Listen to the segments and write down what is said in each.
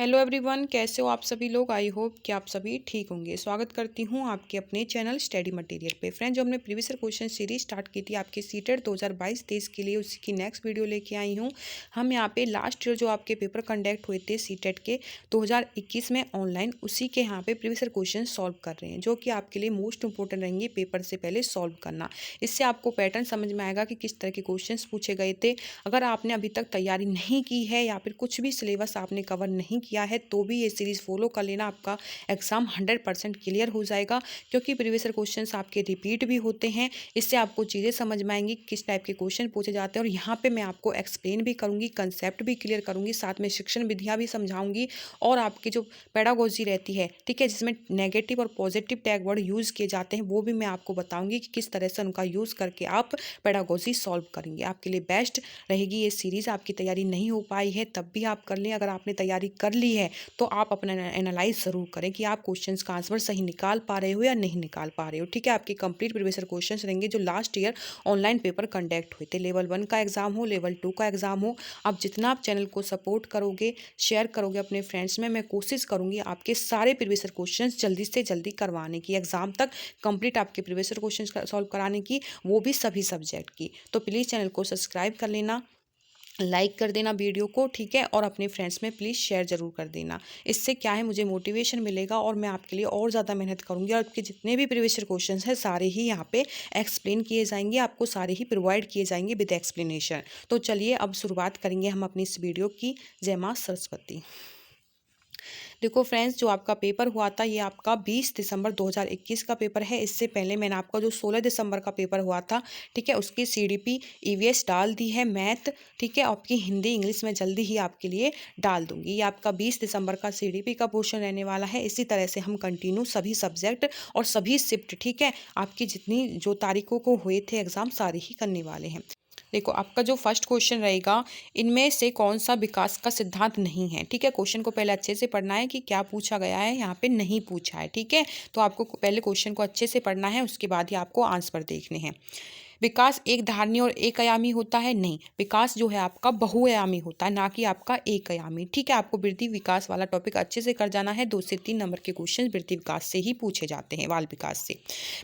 Hello everyone, कैसे हो आप सभी लोग। आई होप कि आप सभी ठीक होंगे। स्वागत करती हूं आपके अपने चैनल स्टडी मटेरियल पे। फ्रेंड्स, जो हमने previous year question series start की थी आपके सीटेट 2022-23 के लिए, उसी की नेक्स्ट वीडियो लेके आई हूं। हम यहां पे लास्ट ईयर जो आपके पेपर कंडक्ट हुए थे सीटेट के 2021 में ऑनलाइन, उसी के यहाँ पे प्रीवियस ईयर क्वेश्चन सॉल्व कर रहे हैं, जो कि आपके लिए मोस्ट इंपॉर्टेंट रहेंगे पेपर से पहले सॉल्व करना। इससे आपको पैटर्न समझ में आएगा कि किस तरह के क्वेश्चन पूछे गए थे। अगर आपने अभी तक तैयारी नहीं की है या फिर कुछ भी सिलेबस आपने कवर नहीं किया है तो भी ये सीरीज़ फॉलो कर लेना, आपका एग्जाम 100% क्लियर हो जाएगा। क्योंकि प्रीवियस ईयर क्वेश्चंस आपके रिपीट भी होते हैं। इससे आपको चीज़ें समझ में आएंगी किस टाइप के क्वेश्चन पूछे जाते हैं, और यहाँ पे मैं आपको एक्सप्लेन भी करूँगी, कंसेप्ट भी क्लियर करूँगी, साथ में शिक्षण विधियाँ भी समझाऊंगी। और आपकी जो पेडागोजी रहती है, ठीक है, जिसमें नेगेटिव और पॉजिटिव टैग वर्ड यूज़ किए जाते हैं, वो भी मैं आपको बताऊँगी कि किस तरह से उनका यूज़ करके आप पेडागोजी सॉल्व करेंगे। आपके लिए बेस्ट रहेगी ये सीरीज़। आपकी तैयारी नहीं हो पाई है तब भी आप कर लें। अगर आपने तैयारी कर ली है तो आप अपना एनालाइज ज़रूर करें कि आप क्वेश्चंस का आंसर सही निकाल पा रहे हो या नहीं निकाल पा रहे हो। ठीक है, आपके कंप्लीट प्रीवियस ईयर क्वेश्चंस रहेंगे जो last year online paper conduct हुए थे। लेवल 1 का एग्जाम हो, लेवल 2 का एग्जाम हो, आप जितना आप चैनल को सपोर्ट करोगे, शेयर करोगे अपने फ्रेंड्स में, मैं कोशिश करूँगी आपके सारे प्रीवियस ईयर क्वेश्चन जल्दी से जल्दी करवाने की, एग्जाम तक कंप्लीट आपके प्रीवियस ईयर क्वेश्चन सॉल्व कराने की, वो भी सभी सब्जेक्ट की। तो प्लीज़ चैनल को सब्सक्राइब कर लेना, लाइक कर देना वीडियो को, ठीक है, और अपने फ्रेंड्स में प्लीज़ शेयर ज़रूर कर देना। इससे क्या है, मुझे मोटिवेशन मिलेगा और मैं आपके लिए और ज़्यादा मेहनत करूँगी। और आपके जितने भी प्रीवियस ईयर क्वेश्चंस हैं सारे ही यहाँ पे एक्सप्लेन किए जाएंगे, आपको सारे ही प्रोवाइड किए जाएंगे विद एक्सप्लेनेशन। तो चलिए अब शुरुआत करेंगे हम अपनी इस वीडियो की। जय माँ सरस्वती। देखो फ्रेंड्स, जो आपका पेपर हुआ था ये आपका 20 दिसंबर 2021 का पेपर है। इससे पहले मैंने आपका जो 16 दिसंबर का पेपर हुआ था, ठीक है, उसकी सीडीपी ईवीएस डाल दी है, मैथ, ठीक है, आपकी हिंदी इंग्लिश में जल्दी ही आपके लिए डाल दूंगी। ये आपका 20 दिसंबर का सीडीपी का पोर्शन रहने वाला है। इसी तरह से हम कंटिन्यू सभी सब्जेक्ट और सभी शिफ्ट, ठीक है, आपकी जितनी जो तारीखों को हुए थे एग्जाम सारे ही करने वाले हैं। देखो, आपका जो फर्स्ट क्वेश्चन रहेगा, इनमें से कौन सा विकास का सिद्धांत नहीं है। ठीक है, क्वेश्चन को पहले अच्छे से पढ़ना है कि क्या पूछा गया है, यहाँ पे नहीं पूछा है। ठीक है, तो आपको पहले क्वेश्चन को अच्छे से पढ़ना है, उसके बाद ही आपको आंसर देखने हैं। विकास एक धारणीय और एक आयामी होता है? नहीं, विकास जो है आपका बहुआयामी होता है, ना कि आपका एक आयामी। ठीक है, आपको वृद्धि विकास वाला टॉपिक अच्छे से कर जाना है। 2 से 3 नंबर के क्वेश्चन वृद्धि विकास से ही पूछे जाते हैं, बाल विकास से।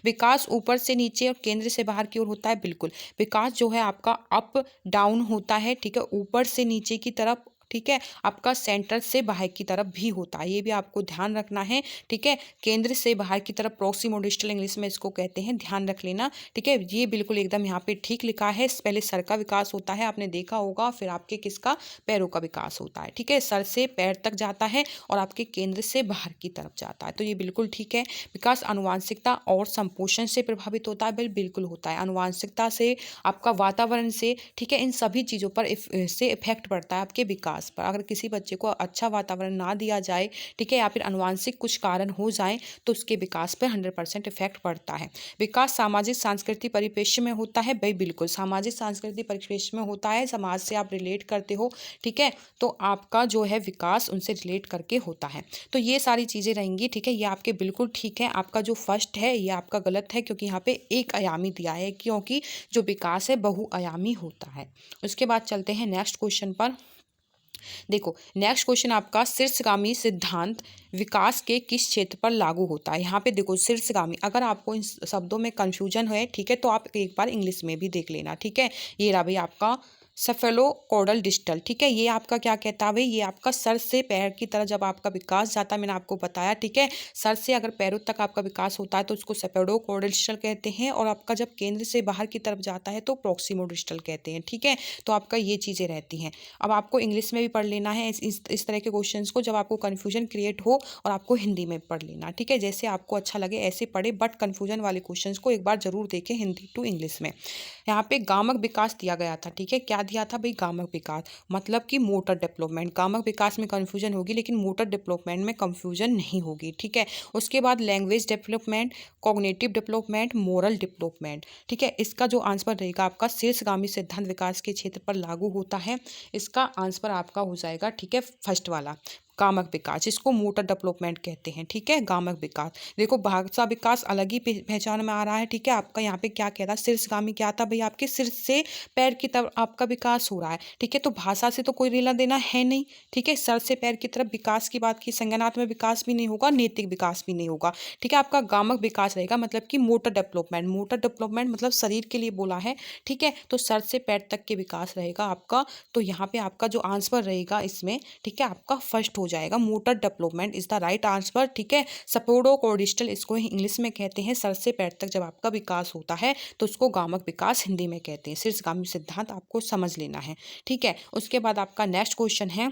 विकास ऊपर से नीचे और केंद्र से बाहर की ओर होता है? बिल्कुल, विकास जो है आपका अप डाउन होता है। ठीक है, ऊपर से नीचे की तरफ, ठीक है, आपका सेंटर से बाहर की तरफ भी होता है, ये भी आपको ध्यान रखना है। ठीक है, केंद्र से बाहर की तरफ प्रॉक्सिमो डिस्टल इंग्लिश में इसको कहते हैं, ध्यान रख लेना। ठीक है, ये बिल्कुल एकदम यहाँ पे ठीक लिखा है। पहले सर का विकास होता है, आपने देखा होगा, फिर आपके किसका, पैरों का विकास होता है। ठीक है, सर से पैर तक जाता है और आपके केंद्र से बाहर की तरफ जाता है, तो ये बिल्कुल ठीक है। विकास आनुवांशिकता और संपोषण से प्रभावित होता है? बिल्कुल होता है, आनुवांशिकता से, आपका वातावरण से, ठीक है, इन सभी चीज़ों पर से इफेक्ट पड़ता है आपके विकास पर। अगर किसी बच्चे को अच्छा वातावरण ना दिया जाए, ठीक है, या फिर आनुवांशिक कुछ कारण हो जाए तो उसके विकास पर 100% इफेक्ट पड़ता है। विकास सामाजिक सांस्कृतिक परिप्रेक्ष्य में होता है? भाई बिल्कुल, सामाजिक सांस्कृतिक परिप्रेक्ष्य में होता है, समाज से आप रिलेट करते हो, ठीक है, तो आपका जो है विकास उनसे रिलेट करके होता है। तो ये सारी चीज़ें रहेंगी, ठीक है, ये आपके बिल्कुल ठीक है। आपका जो फर्स्ट है ये आपका गलत है, क्योंकि यहाँ पे एक आयामी दिया है, क्योंकि जो विकास है बहुआयामी होता है। उसके बाद चलते हैं नेक्स्ट क्वेश्चन पर। देखो, नेक्स्ट क्वेश्चन आपका, शीर्षगामी सिद्धांत विकास के किस क्षेत्र पर लागू होता है? यहाँ पे देखो, शीर्षगामी, अगर आपको इन शब्दों में कंफ्यूजन है, ठीक है, तो आप एक बार इंग्लिश में भी देख लेना। ठीक है, ये रहा भाई आपका सेफेलोकॉडल डिस्टल। ठीक है, ये आपका क्या कहता है भाई, ये आपका सर से पैर की तरह जब आपका विकास जाता है, मैंने आपको बताया, ठीक है, सर से अगर पैरों तक आपका विकास होता है तो उसको सेफेलोकॉडल डिस्टल कहते हैं, और आपका जब केंद्र से बाहर की तरफ जाता है तो प्रॉक्सिमो डिस्टल कहते हैं। ठीक है, तो आपका ये चीज़ें रहती हैं। अब आपको इंग्लिश में भी पढ़ लेना है इस तरह के क्वेश्चंस को, जब आपको कन्फ्यूजन क्रिएट हो, और आपको हिंदी में पढ़ लेना। ठीक है, जैसे आपको अच्छा लगे ऐसे पढ़े, बट कन्फ्यूजन वाले क्वेश्चंस को एक बार जरूर देखें हिंदी टू इंग्लिश में। यहाँ पे गामक विकास दिया गया था। ठीक है, क्या दिया था भाई, गामक विकास, मतलब कि मोटर डेवलपमेंट। गामक विकास में कन्फ्यूजन होगी, लेकिन मोटर डेवलपमेंट में कन्फ्यूजन नहीं होगी। ठीक है, उसके बाद language development, cognitive development, moral development. ठीक है, इसका जो आंसर रहेगा आपका, शीर्षगामी सिद्धांत विकास के क्षेत्र पर लागू होता है, इसका आंसर आपका हो जाएगा, ठीक है, फर्स्ट वाला, गामक विकास, जिसको मोटर डेवलपमेंट कहते हैं। ठीक है, गामक विकास। देखो भाषा विकास अलग ही पहचान में आ रहा है। ठीक है, आपका यहाँ पे क्या कह रहा है, शीर्षगामी क्या था भाई, आपके शीर्ष से पैर की तरफ आपका विकास हो रहा है। ठीक है, तो भाषा से तो कोई लेना देना है नहीं। ठीक है, सर से पैर की तरफ विकास की बात की, संज्ञानात्मक विकास भी नहीं होगा, नैतिक विकास भी नहीं होगा। ठीक है, आपका गामक विकास रहेगा, मतलब कि मोटर डेवलपमेंट। मोटर डेवलपमेंट मतलब शरीर के लिए बोला है। ठीक है, तो सर से पैर तक के विकास रहेगा आपका। तो यहाँ पे आपका जो आंसर रहेगा इसमें, ठीक है, आपका फर्स्ट हो जाएगा, motor development is the right answer. ठीक है, सपोडोकोर्टिकल इसको इंग्लिश में कहते हैं। सर से पैर तक जब आपका विकास होता है तो उसको गामक विकास हिंदी में कहते हैं। शीर्षगामी सिद्धांत आपको समझ लेना है। ठीक है, उसके बाद आपका नेक्स्ट क्वेश्चन है।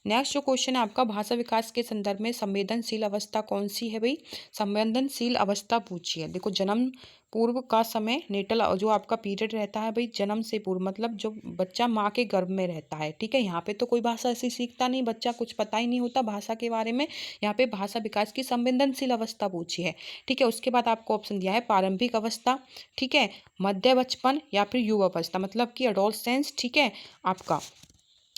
नेक्स्ट जो क्वेश्चन है आपका, भाषा विकास के संदर्भ में संवेदनशील अवस्था कौन सी है भाई, संवेदनशील अवस्था पूछी है। देखो जन्म पूर्व का समय, नेटल जो आपका पीरियड रहता है भाई, जन्म से पूर्व मतलब जो बच्चा माँ के गर्भ में रहता है। ठीक है, यहाँ पे तो कोई भाषा ऐसी सीखता नहीं, बच्चा कुछ पता ही नहीं होता भाषा के बारे में। यहाँ पे भाषा विकास की संवेदनशील अवस्था पूछी है। ठीक है, उसके बाद आपको ऑप्शन दिया है प्रारंभिक अवस्था, ठीक है, मध्य बचपन या फिर युवा अवस्था, मतलब कि एडोलसेंस। ठीक है आपका,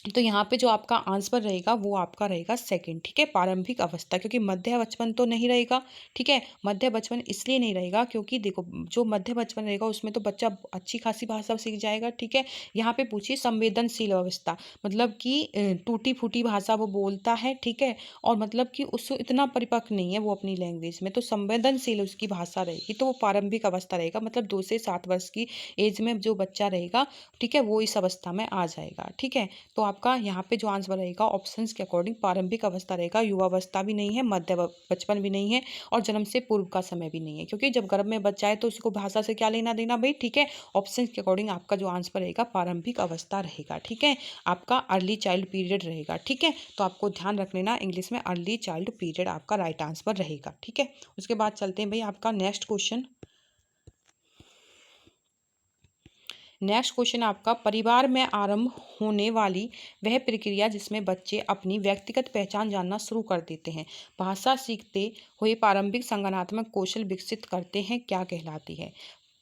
तो यहाँ पे जो आपका आंसर रहेगा वो आपका रहेगा सेकंड। ठीक है, प्रारंभिक अवस्था, क्योंकि मध्य बचपन तो नहीं रहेगा। ठीक है, मध्य बचपन इसलिए नहीं रहेगा क्योंकि देखो जो मध्य बचपन रहेगा उसमें तो बच्चा अच्छी खासी भाषा सीख जाएगा। ठीक है, यहाँ पे पूछिए संवेदनशील अवस्था, मतलब कि टूटी फूटी भाषा वो बोलता है। ठीक है, और मतलब कि उसको इतना परिपक्व नहीं है वो अपनी लैंग्वेज में, तो संवेदनशील उसकी भाषा रहेगी, तो वो प्रारंभिक अवस्था रहेगा। मतलब 2 से 7 वर्ष की एज में जो बच्चा रहेगा, ठीक है, वो इस अवस्था में आ जाएगा। ठीक है, तो आपका यहाँ पे जो आंसर रहेगा ऑप्शंस के अकॉर्डिंग प्रारंभिक अवस्था रहेगा, युवावस्था भी नहीं है, मध्य बचपन भी नहीं है, और जन्म से पूर्व का समय भी नहीं है, क्योंकि जब गर्भ में बच्चा है तो उसको भाषा से क्या लेना देना भाई। ठीक है, ऑप्शंस के अकॉर्डिंग आपका जो आंसर रहेगा प्रारंभिक अवस्था रहेगा। ठीक है, आपका अर्ली चाइल्ड पीरियड रहेगा। ठीक है, तो आपको ध्यान रख लेना इंग्लिश में अर्ली चाइल्ड पीरियड आपका राइट आंसर रहेगा। ठीक है, उसके बाद चलते हैं भाई आपका नेक्स्ट क्वेश्चन। नेक्स्ट क्वेश्चन आपका, परिवार में आरंभ होने वाली वह प्रक्रिया जिसमें बच्चे अपनी व्यक्तिगत पहचान जानना शुरू कर देते हैं, भाषा सीखते हुए प्रारंभिक संज्ञानात्मक कौशल विकसित करते हैं, क्या कहलाती है।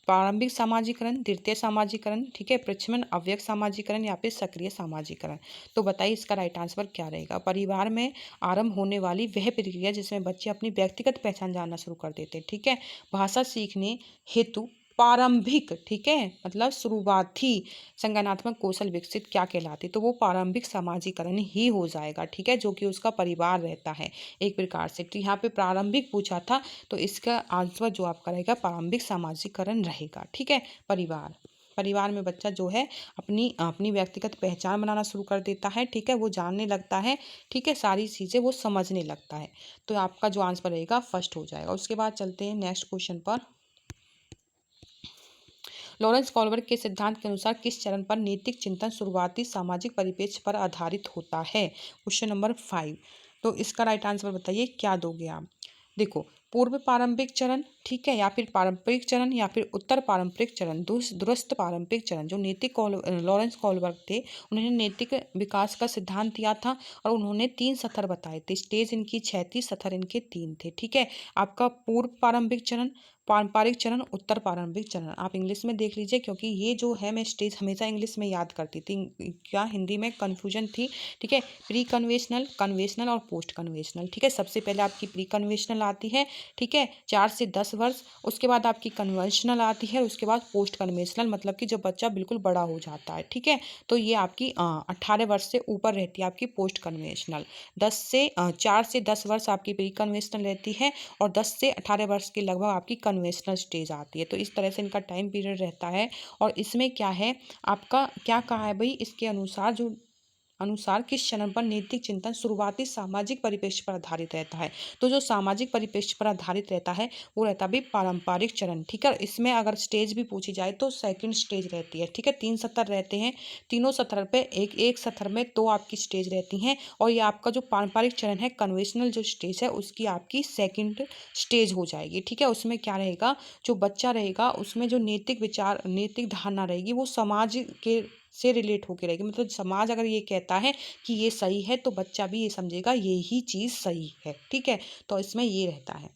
प्रारंभिक सामाजिकरण, द्वितीय सामाजिकरण, ठीक है, प्रचमन, अव्यक्त सामाजिकरण या फिर सक्रिय सामाजिकरण। तो बताइए इसका राइट आंसर क्या रहेगा। परिवार में आरंभ होने वाली वह प्रक्रिया जिसमें बच्चे अपनी व्यक्तिगत पहचान जानना शुरू कर देते हैं। ठीक है, भाषा सीखने हेतु प्रारंभिक, ठीक है, मतलब शुरुआती संज्ञानात्मक कौशल विकसित क्या कहलाती, तो वो प्रारंभिक सामाजिकरण ही हो जाएगा। ठीक है, जो कि उसका परिवार रहता है एक प्रकार से। तो यहाँ पे प्रारंभिक पूछा था, तो इसका आंसर जो आपका रहेगा प्रारंभिक सामाजिकरण रहेगा। ठीक है, परिवार, परिवार में बच्चा जो है अपनी अपनी व्यक्तिगत पहचान बनाना शुरू कर देता है। ठीक है, वो जानने लगता है। ठीक है, सारी चीज़ें वो समझने लगता है। तो आपका जो आंसर रहेगा फर्स्ट हो जाएगा। उसके बाद चलते हैं नेक्स्ट क्वेश्चन पर। लॉरेंस कॉल्बर्ट के सिद्धांत के अनुसार किस चरण पर नैतिक चिंतन शुरुआती सामाजिक परिप्रेक्ष्य पर आधारित होता है। Question number 5। तो इसका राइट आंसर बताइए, क्या दोगे आप। देखो, पूर्व पारंपरिक चरण, ठीक है, या फिर पारंपरिक चरण, या फिर उत्तर पारंपरिक चरण, दूरस्थ पारंपरिक चरण। जो नैतिक लॉरेंस कॉल्बर्ट थे, उन्होंने नैतिक विकास का सिद्धांत दिया था और उन्होंने 3 सतर बताए थे। स्टेज इनकी 6 थी, सतर इनके 3 थे। ठीक है, आपका पूर्व पारंपरिक चरण, पारंपरिक चरण, उत्तर पारंपरिक चरण, आप इंग्लिश में देख लीजिए, क्योंकि ये जो है मैं स्टेज हमेशा इंग्लिश में याद करती थी, क्या हिंदी में कन्फ्यूजन थी। ठीक है, प्री कन्वेंशनल, कन्वेंशनल और पोस्ट कन्वेंशनल। ठीक है, सबसे पहले आपकी प्री कन्वेंशनल आती है। ठीक है, 4 से 10 वर्ष, उसके बाद आपकी कन्वेंशनल आती है, उसके बाद पोस्ट कन्वेंशनल, मतलब कि जब बच्चा बिल्कुल बड़ा हो जाता है। ठीक है, तो ये आपकी 18 वर्ष से ऊपर रहती है आपकी पोस्ट कन्वेंशनल। 4 से 10 वर्ष आपकी प्री कन्वेंशनल रहती है, और 10 से 18 वर्ष के लगभग आपकी कन्वेंशनल स्टेज आती है। तो इस तरह से इनका टाइम पीरियड रहता है। और इसमें क्या है, आपका क्या कहा है भाई, इसके अनुसार किस चरण पर नैतिक चिंतन शुरुआती सामाजिक परिप्रेक्ष्य पर आधारित रहता है। तो जो सामाजिक परिप्रेक्ष्य पर आधारित रहता है वो रहता है भी पारंपरिक चरण। ठीक है, इसमें अगर स्टेज भी पूछी जाए तो सेकंड स्टेज रहती है। ठीक है, 3 सत्र रहते हैं, तीनों सत्र पे एक सत्र में 2 आपकी स्टेज रहती हैं, और ये आपका जो पारंपरिक चरण है, कन्वेंशनल जो स्टेज है, उसकी आपकी सेकंड स्टेज हो जाएगी। ठीक है, उसमें क्या रहेगा, जो बच्चा रहेगा उसमें जो नैतिक विचार, नैतिक धारणा रहेगी वो समाज के से रिलेट होकर रहेगी। मतलब समाज अगर ये कहता है कि ये सही है तो बच्चा भी ये समझेगा ये ही चीज़ सही है। ठीक है, तो इसमें ये रहता है।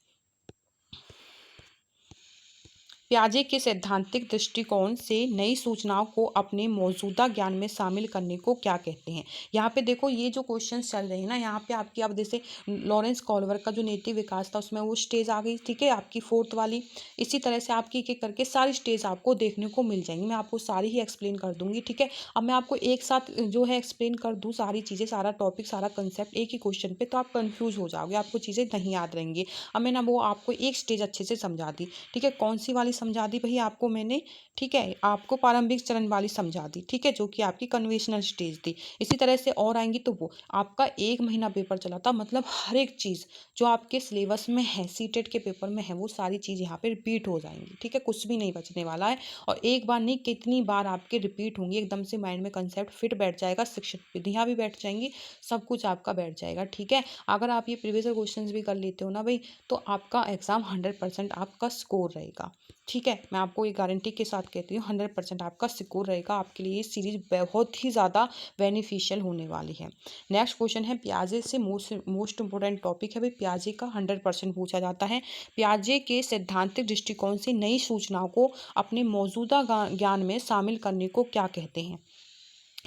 पियाजे के सैद्धांतिक दृष्टिकोण से नई सूचनाओं को अपने मौजूदा ज्ञान में शामिल करने को क्या कहते हैं। यहाँ पे देखो ये जो क्वेश्चंस चल रहे हैं ना, यहाँ पे आपकी अब जैसे लॉरेंस कॉल्वर का जो नेटिव विकास था उसमें वो स्टेज आ गई, ठीक है, आपकी फोर्थ वाली। इसी तरह से आपकी एक एक करके सारी स्टेज आपको देखने को मिल जाएंगी। मैं आपको सारी ही एक्सप्लेन कर दूंगी, ठीक है। अब मैं आपको एक साथ जो है एक्सप्लेन कर दूँ सारी चीज़ें, सारा टॉपिक, सारा कंसेप्ट एक ही क्वेश्चन पे, तो आप कंफ्यूज हो जाओगे, आपको चीज़ें नहीं याद रहेंगी। अब मैं ना वो आपको एक स्टेज अच्छे से समझा दी, ठीक है। कौन सी वाली समझा दी भैया आपको मैंने, ठीक है, आपको प्रारंभिक चरण वाली समझा दी, ठीक है, जो कि आपकी कन्वेंशनल स्टेज थी। इसी तरह से और आएंगी तो वो आपका 1 महीना पेपर चला था, मतलब हर एक चीज़ जो आपके सिलेबस में है, सीटेट के पेपर में है, वो सारी चीज़ यहाँ पे रिपीट हो जाएंगी, ठीक है, कुछ भी नहीं बचने वाला है। और एक बार नहीं कितनी बार आपके रिपीट होंगी, एकदम से माइंड में कंसेप्ट फिट बैठ जाएगा, शिक्षक विधियाँ भी बैठ जाएंगी, सब कुछ आपका बैठ जाएगा, ठीक है। अगर आप ये प्रीवियस क्वेश्चंस भी कर लेते हो ना भाई, तो आपका एग्जाम 100% आपका स्कोर रहेगा, ठीक है। मैं आपको ये गारंटी के साथ कहती हूँ 100% आपका स्कोर रहेगा। आपके लिए ये सीरीज बहुत ही ज़्यादा बेनिफिशियल होने वाली है। नेक्स्ट क्वेश्चन है पियाजे से मोस्ट इंपोर्टेंट टॉपिक है भाई, पियाजे का 100% पूछा जाता है। पियाजे के सैद्धांतिक दृष्टिकोण से नई सूचनाओं को अपने मौजूदा ज्ञान में शामिल करने को क्या कहते हैं।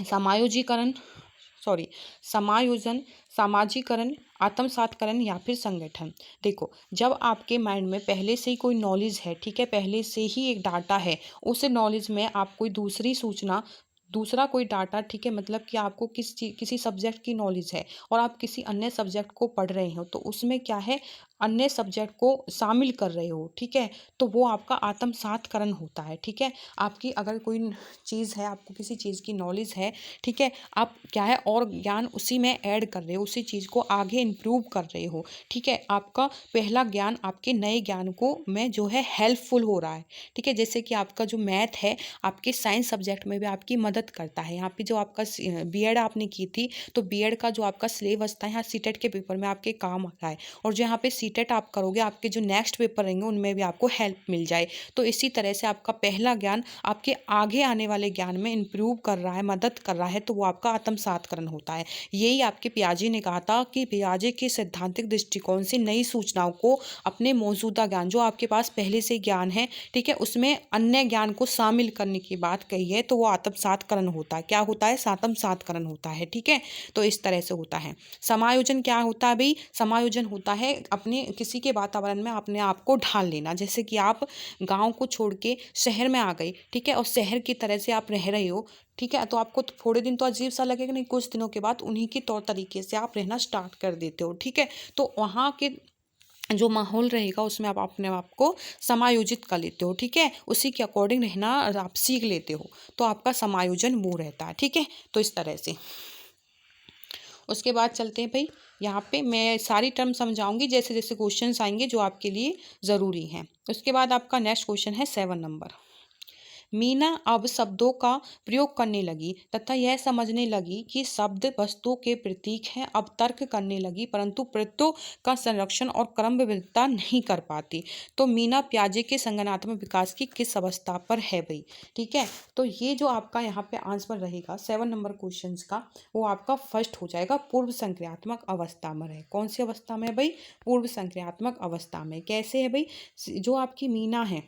समायोजीकरण, सॉरी, समायोजन, सामाजिकरण, आत्मसातकरण या फिर संगठन। देखो जब आपके माइंड में पहले से ही कोई नॉलेज है, ठीक है, पहले से ही एक डाटा है, उस नॉलेज में आप कोई दूसरी सूचना, दूसरा कोई डाटा, ठीक है, मतलब कि आपको किसी सब्जेक्ट की नॉलेज है और आप किसी अन्य सब्जेक्ट को पढ़ रहे हो, तो उसमें क्या है, अन्य सब्जेक्ट को शामिल कर रहे हो, ठीक है, तो वो आपका आत्मसातकरण होता है, ठीक है। आपकी अगर कोई चीज़ है, आपको किसी चीज़ की नॉलेज है, ठीक है, आप क्या है और ज्ञान उसी में ऐड कर रहे हो, उसी चीज़ को आगे इम्प्रूव कर रहे हो, ठीक है। आपका पहला ज्ञान आपके नए ज्ञान को में जो है हेल्पफुल हो रहा है, ठीक है। जैसे कि आपका जो मैथ है, आपके साइंस सब्जेक्ट में भी आपकी मदद करता है। यहाँ पे जो आपका बीएड आपने की थी, तो बीएड का जो आपका सिलेबस था यहाँ सीटेट के पेपर में आपके काम आ रहा है, और जो यहाँ पे सीटेट आप करोगे, आपके जो नेक्स्ट पेपर रहेंगे उनमें भी आपको हेल्प मिल जाए। तो इसी तरह से आपका पहला ज्ञान आपके आगे आने वाले ज्ञान में इम्प्रूव कर रहा है, मदद कर रहा है, तो वो आपका आत्मसातकरण होता है। यही आपके पियाजे ने कहा था कि पियाजे के सैद्धांतिक दृष्टिकोण से नई सूचनाओं को अपने मौजूदा ज्ञान, जो आपके पास पहले से ज्ञान है, ठीक है, उसमें अन्य ज्ञान को शामिल करने की बात कही है, तो वो आत्मसातकरण होता है। क्या होता है, आत्मसातकरण होता है, ठीक है। तो इस तरह से होता है। समायोजन क्या होता है भाई, समायोजन होता है अपने किसी के वातावरण में अपने आप को ढाल लेना। जैसे कि आप गांव को छोड़ के शहर में आ गए, ठीक है, और शहर की तरह से आप रह रहे हो, ठीक है, तो आपको थोड़े दिन तो अजीब सा लगेगा, नहीं, कुछ दिनों के बाद उन्हीं के तौर तरीके से आप रहना स्टार्ट कर देते हो, ठीक है। तो वहाँ के जो माहौल रहेगा उसमें आप अपने आप को समायोजित कर लेते हो, ठीक है, उसी के अकॉर्डिंग रहना आप सीख लेते हो, तो आपका समायोजन वो रहता है, ठीक है। तो इस तरह से उसके बाद चलते हैं भाई, यहाँ पे मैं सारी टर्म समझाऊंगी जैसे जैसे क्वेश्चंस आएंगे जो आपके लिए ज़रूरी हैं। उसके बाद आपका नेक्स्ट क्वेश्चन है 7 नंबर। मीना अब शब्दों का प्रयोग करने लगी तथा यह समझने लगी कि शब्द वस्तुओं के प्रतीक हैं। अब तर्क करने लगी परंतु प्रत्ययों का संरक्षण और क्रम विविधता नहीं कर पाती। तो मीना पियाजे के संज्ञानात्मक विकास की किस अवस्था पर है भाई, ठीक है। तो ये जो आपका यहाँ पे आंसर रहेगा 7 नंबर क्वेश्चन का, वो आपका फर्स्ट हो जाएगा, पूर्व संक्रियात्मक अवस्था में है। कौन सी अवस्था में है भाई, पूर्व संक्रियात्मक अवस्था में। कैसे है भाई, जो आपकी मीना है,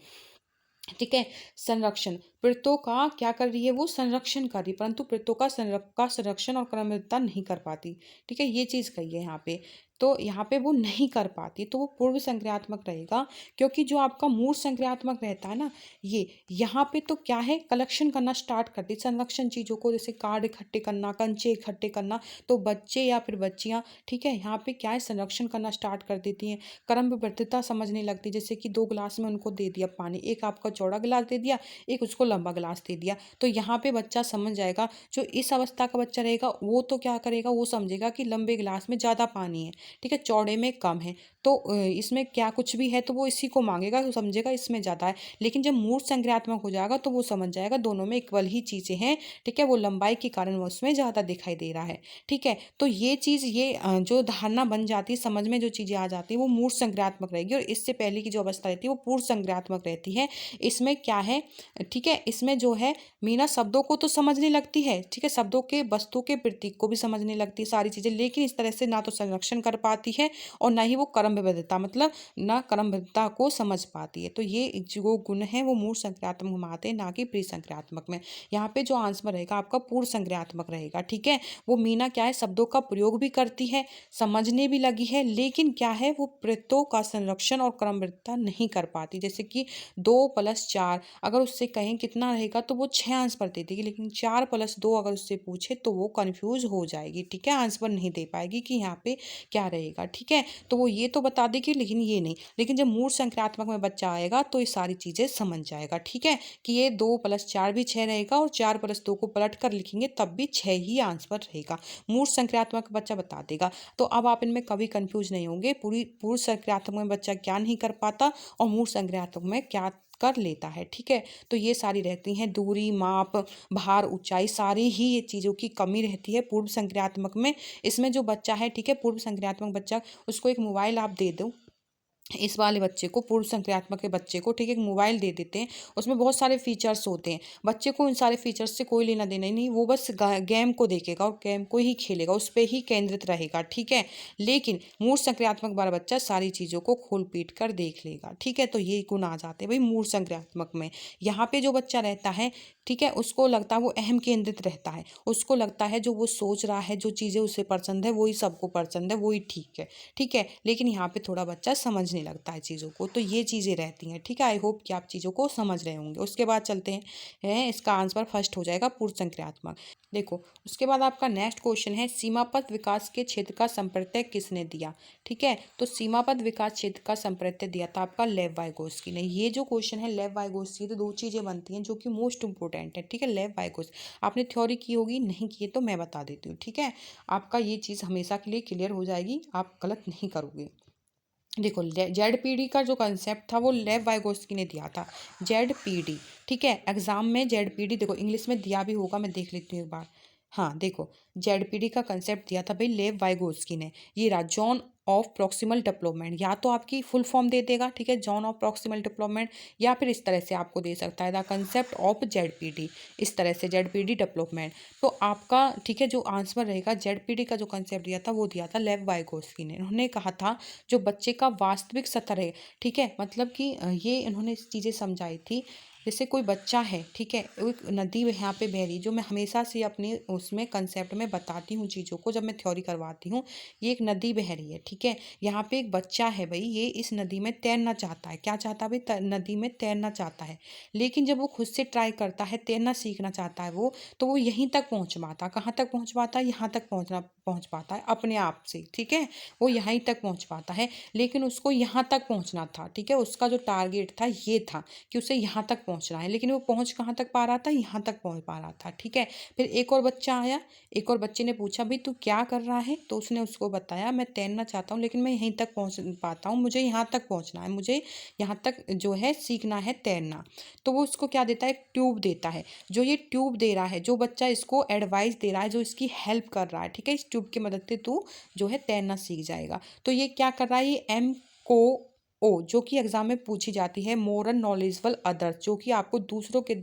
ठीक है, संरक्षण, प्रत्ययों का क्या कर रही है, वो संरक्षण कर रही है, परंतु प्रत्ययों का संरक्षण और क्रमबद्धता नहीं कर पाती, ठीक है, ये चीज़ कही है यहाँ पे। तो यहाँ पे वो नहीं कर पाती, तो वो पूर्व संक्रियात्मक रहेगा। क्योंकि जो आपका मूल संक्रियात्मक रहता है ना, ये यहाँ पे तो क्या है, कलेक्शन करना स्टार्ट करती, संरक्षण चीज़ों को, जैसे कार्ड इकट्ठे करना, कंचे इकट्ठे करना, तो बच्चे या फिर बच्चियाँ, ठीक है, यहाँ पे क्या है, संरक्षण करना स्टार्ट कर देती हैं। क्रम विवर्तिता समझने लगती, जैसे कि 2 गिलास में उनको दे दिया पानी, एक आपका चौड़ा गिलास दे दिया, एक उसको लंबा गिलास दे दिया, तो यहाँ पे बच्चा समझ जाएगा। जो इस अवस्था का बच्चा रहेगा वो तो क्या करेगा, वो समझेगा कि लंबे गिलास में ज़्यादा पानी है, ठीक है, चौड़े में कम है, तो इसमें क्या कुछ भी है तो वो इसी को मांगेगा, तो समझेगा इसमें ज़्यादा है। लेकिन जब मूर्त संक्रियात्मक हो जाएगा तो वो समझ जाएगा दोनों में इक्वल ही चीज़ें हैं, ठीक है, वो लंबाई के कारण वो उसमें ज़्यादा दिखाई दे रहा है, ठीक है। तो ये चीज़, ये जो धारणा बन जाती है, समझ में जो चीज़ें आ जाती है, वो मूर्त संक्रियात्मक रहेगी। और इससे पहले की जो अवस्था रहती है वो पूर्व संक्रियात्मक रहती है। इसमें क्या है, ठीक है, इसमें जो है मीना शब्दों को तो समझने लगती है, ठीक है, शब्दों के, वस्तु के प्रतीक को भी समझने लगती है, सारी चीज़ें, लेकिन इस तरह से ना तो संरक्षण कर पाती है और ना ही वो क्रम क्रमबद्धता मतलब ना क्रमबद्धता को समझ पाती है। तो ये जो गुण है वो मूढ़ संक्रियात्मक में आते हैं, ना कि प्री संक्रियात्मक में। यहाँ पे जो आंसर रहेगा आपका पूर्व संक्रियात्मक रहेगा। ठीक है, वो मीना क्या है, शब्दों का प्रयोग भी करती है, समझने भी लगी है, लेकिन क्या है वो प्रत्ययों का संरक्षण और क्रमबद्धता नहीं कर पाती। जैसे कि 2+4 अगर उससे कहें कितना रहेगा तो वो 6 आंसर दे देगी, लेकिन 4+2 अगर उससे पूछे तो वो कंफ्यूज हो जाएगी। ठीक है, आंसर नहीं दे पाएगी कि यहाँ पे क्या रहेगा। ठीक है, तो वो ये तो बता देगी लेकिन ये नहीं। लेकिन जब मूढ़ संक्रियात्मक में बच्चा आएगा तो ये सारी चीजें समझ जाएगा। ठीक है, कि ये 2+4 भी 6 रहेगा और 4+2 को पलट कर लिखेंगे तब भी 6 ही आंसर रहेगा। मूढ़ संक्रियात्मक बच्चा बता देगा। तो अब आप इनमें कभी कंफ्यूज नहीं होंगे, पूरी पूर्व संक्रियात्मक में बच्चा क्या नहीं कर पाता और मूढ़ संक्रियात्मक में क्या कर लेता है। ठीक है, तो ये सारी रहती हैं, दूरी, माप, भार, ऊंचाई, सारी ही ये चीज़ों की कमी रहती है पूर्व संक्रियात्मक में। इसमें जो बच्चा है, ठीक है, पूर्व संक्रियात्मक बच्चा, उसको एक मोबाइल आप दे दो, इस वाले बच्चे को, पूर्व संक्रियात्मक के बच्चे को, ठीक है, एक मोबाइल दे देते हैं, उसमें बहुत सारे फीचर्स होते हैं, बच्चे को इन सारे फीचर्स से कोई लेना देना ही नहीं, वो बस गेम को देखेगा और गेम को ही खेलेगा, उस पर ही केंद्रित रहेगा। ठीक है, लेकिन मूढ़ संक्रियात्मक वाला बच्चा सारी चीज़ों को खोल पीट कर देख लेगा। ठीक है, तो ये गुण आ जाते हैं भाई मूढ़ संक्रियात्मक में। यहाँ पे जो बच्चा रहता है, ठीक है, उसको लगता है वो अहम केंद्रित रहता है, उसको लगता है जो वो सोच रहा है, जो चीज़ें उसे पसंद है वही सबको पसंद है, वही ठीक है। ठीक है, लेकिन यहाँ पे थोड़ा बच्चा समझने लगता है चीज़ों को। तो ये चीज़ें रहती हैं। ठीक है, आई होप कि आप चीज़ों को समझ रहे होंगे। उसके बाद चलते हैं, इसका आंसर फर्स्ट हो जाएगा पूर्व संक्रियात्मक। देखो, उसके बाद आपका नेक्स्ट क्वेश्चन है, सीमापथ विकास के क्षेत्र का संप्रत्यय किसने दिया। ठीक है, तो सीमापथ विकास क्षेत्र का संप्रत्यय दिया था आपका लेव वाइगोत्स्की ने। ये जो क्वेश्चन है लेव वाइगोत्स्की, तो दो चीज़ें बनती हैं जो कि मोस्ट इंपॉर्टेंट है। ठीक है, लेव वाइगोत्स्की आपने थ्योरी की होगी, नहीं की तो मैं बता देती हूँ। ठीक है, आपका ये चीज़ हमेशा के लिए क्लियर हो जाएगी, आप गलत नहीं करोगे। देखो, जेड का जो कंसेप्ट था वो लेव वाइगोत्स्की ने दिया था, जेड। ठीक है, एग्जाम में जेड, देखो इंग्लिश में दिया भी होगा, मैं देख लेती हूँ एक बार। हाँ देखो, जेड का कंसेप्ट दिया था भाई लेव वाइगोत्स्की ने। ये रहा जॉन ऑफ प्रॉक्सिमल डेवलपमेंट, या तो आपकी फुल फॉर्म दे देगा, ठीक है, जॉन ऑफ प्रॉक्सिमल डेवलपमेंट, या फिर इस तरह से आपको दे सकता है द कंसेप्ट ऑफ जेड, इस तरह से जेड डेवलपमेंट। तो आपका, ठीक है, जो आंसर रहेगा जेड का जो कंसेप्ट दिया था वो दिया था लेव वाइगोत्स्की ने। उन्होंने कहा था जो बच्चे का वास्तविक स्तर है, ठीक है, मतलब कि ये इन्होंने चीज़ें समझाई थी। जैसे कोई बच्चा है, ठीक है, एक नदी यहाँ पे बह रही, जो मैं हमेशा से अपने उसमें कंसेप्ट में बताती हूँ चीज़ों को, जब मैं थ्योरी करवाती हूँ, ये एक नदी बह रही है। ठीक है, यहाँ पे एक बच्चा है भाई, ये इस नदी में तैरना चाहता है। क्या चाहता है भाई, नदी में तैरना चाहता है, लेकिन जब वो खुद से ट्राई करता है, तैरना सीखना चाहता है वो, तो वो यहीं तक पहुँच पाता। कहाँ तक पहुँच पाता है, यहाँ तक पहुँच पाता है अपने आप से। ठीक है, वो यहीं तक पहुँच पाता है, लेकिन उसको यहाँ तक पहुँचना था। ठीक है, उसका जो टारगेट था ये था कि उसे यहाँ तक पहुँचना है, लेकिन वो पहुँच कहाँ तक पा रहा था, यहाँ तक पहुँच पा रहा था। ठीक है, फिर एक और बच्चा आया, एक और बच्चे ने पूछा भाई तू क्या कर रहा है, तो उसने उसको बताया मैं तैरना चाहता हूँ, लेकिन मैं यहीं तक पहुँच पाता हूँ, मुझे यहाँ तक पहुँचना है, मुझे यहाँ तक जो है सीखना है तैरना। तो वो उसको क्या देता है, एक ट्यूब देता है। जो ये ट्यूब दे रहा है, जो बच्चा इसको एडवाइस दे रहा है, जो इसकी हेल्प कर रहा है, ठीक है, इस ट्यूब की मदद से तू जो है तैरना सीख जाएगा। तो ये क्या कर रहा है, ये MOO, जो कि एग्जाम में पूछी जाती है, मोरल नॉलेजबल अदर्स, जो कि आपको दूसरों के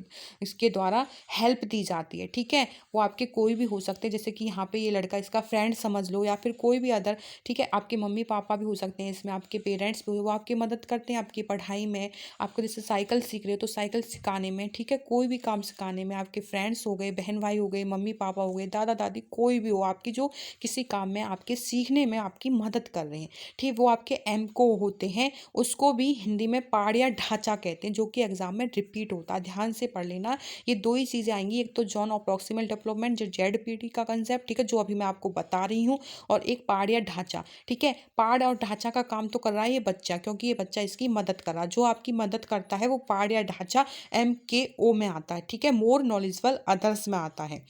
इसके द्वारा हेल्प दी जाती है। ठीक है, वो आपके कोई भी हो सकते हैं, जैसे कि यहाँ पे ये लड़का इसका फ्रेंड समझ लो, या फिर कोई भी अदर। ठीक है, आपके मम्मी पापा भी हो सकते हैं इसमें, आपके पेरेंट्स भी, वो आपकी मदद करते हैं आपकी पढ़ाई में, आपको जैसे साइकिल सीख रहे हो तो साइकिल सिखाने में, ठीक है, कोई भी काम सिखाने में, आपके फ्रेंड्स हो गए, बहन भाई हो गए, मम्मी पापा हो गए, दादा दादी, कोई भी हो आपकी, जो किसी काम में आपके सीखने में आपकी मदद कर रहे हैं, ठीक, वो आपके MCO होते हैं। उसको भी हिंदी में पाड़ या ढांचा कहते हैं, जो कि एग्जाम में रिपीट होता है, ध्यान से पढ़ लेना। ये दो ही चीज़ें आएंगी, एक तो जॉन ऑफ प्रॉक्सिमल डेवलपमेंट, जो जेड का कंसेप्ट, ठीक है, जो अभी मैं आपको बता रही हूँ, और एक पाड़ या ढांचा। ठीक है, पाड़ और ढांचा का काम तो कर रहा है ये बच्चा, क्योंकि ये बच्चा इसकी मदद कर रहा है। जो आपकी मदद करता है वो पाड़ या ढांचा MKO में आता है। ठीक है, मोर नॉलेजबल अदर्स में आता है।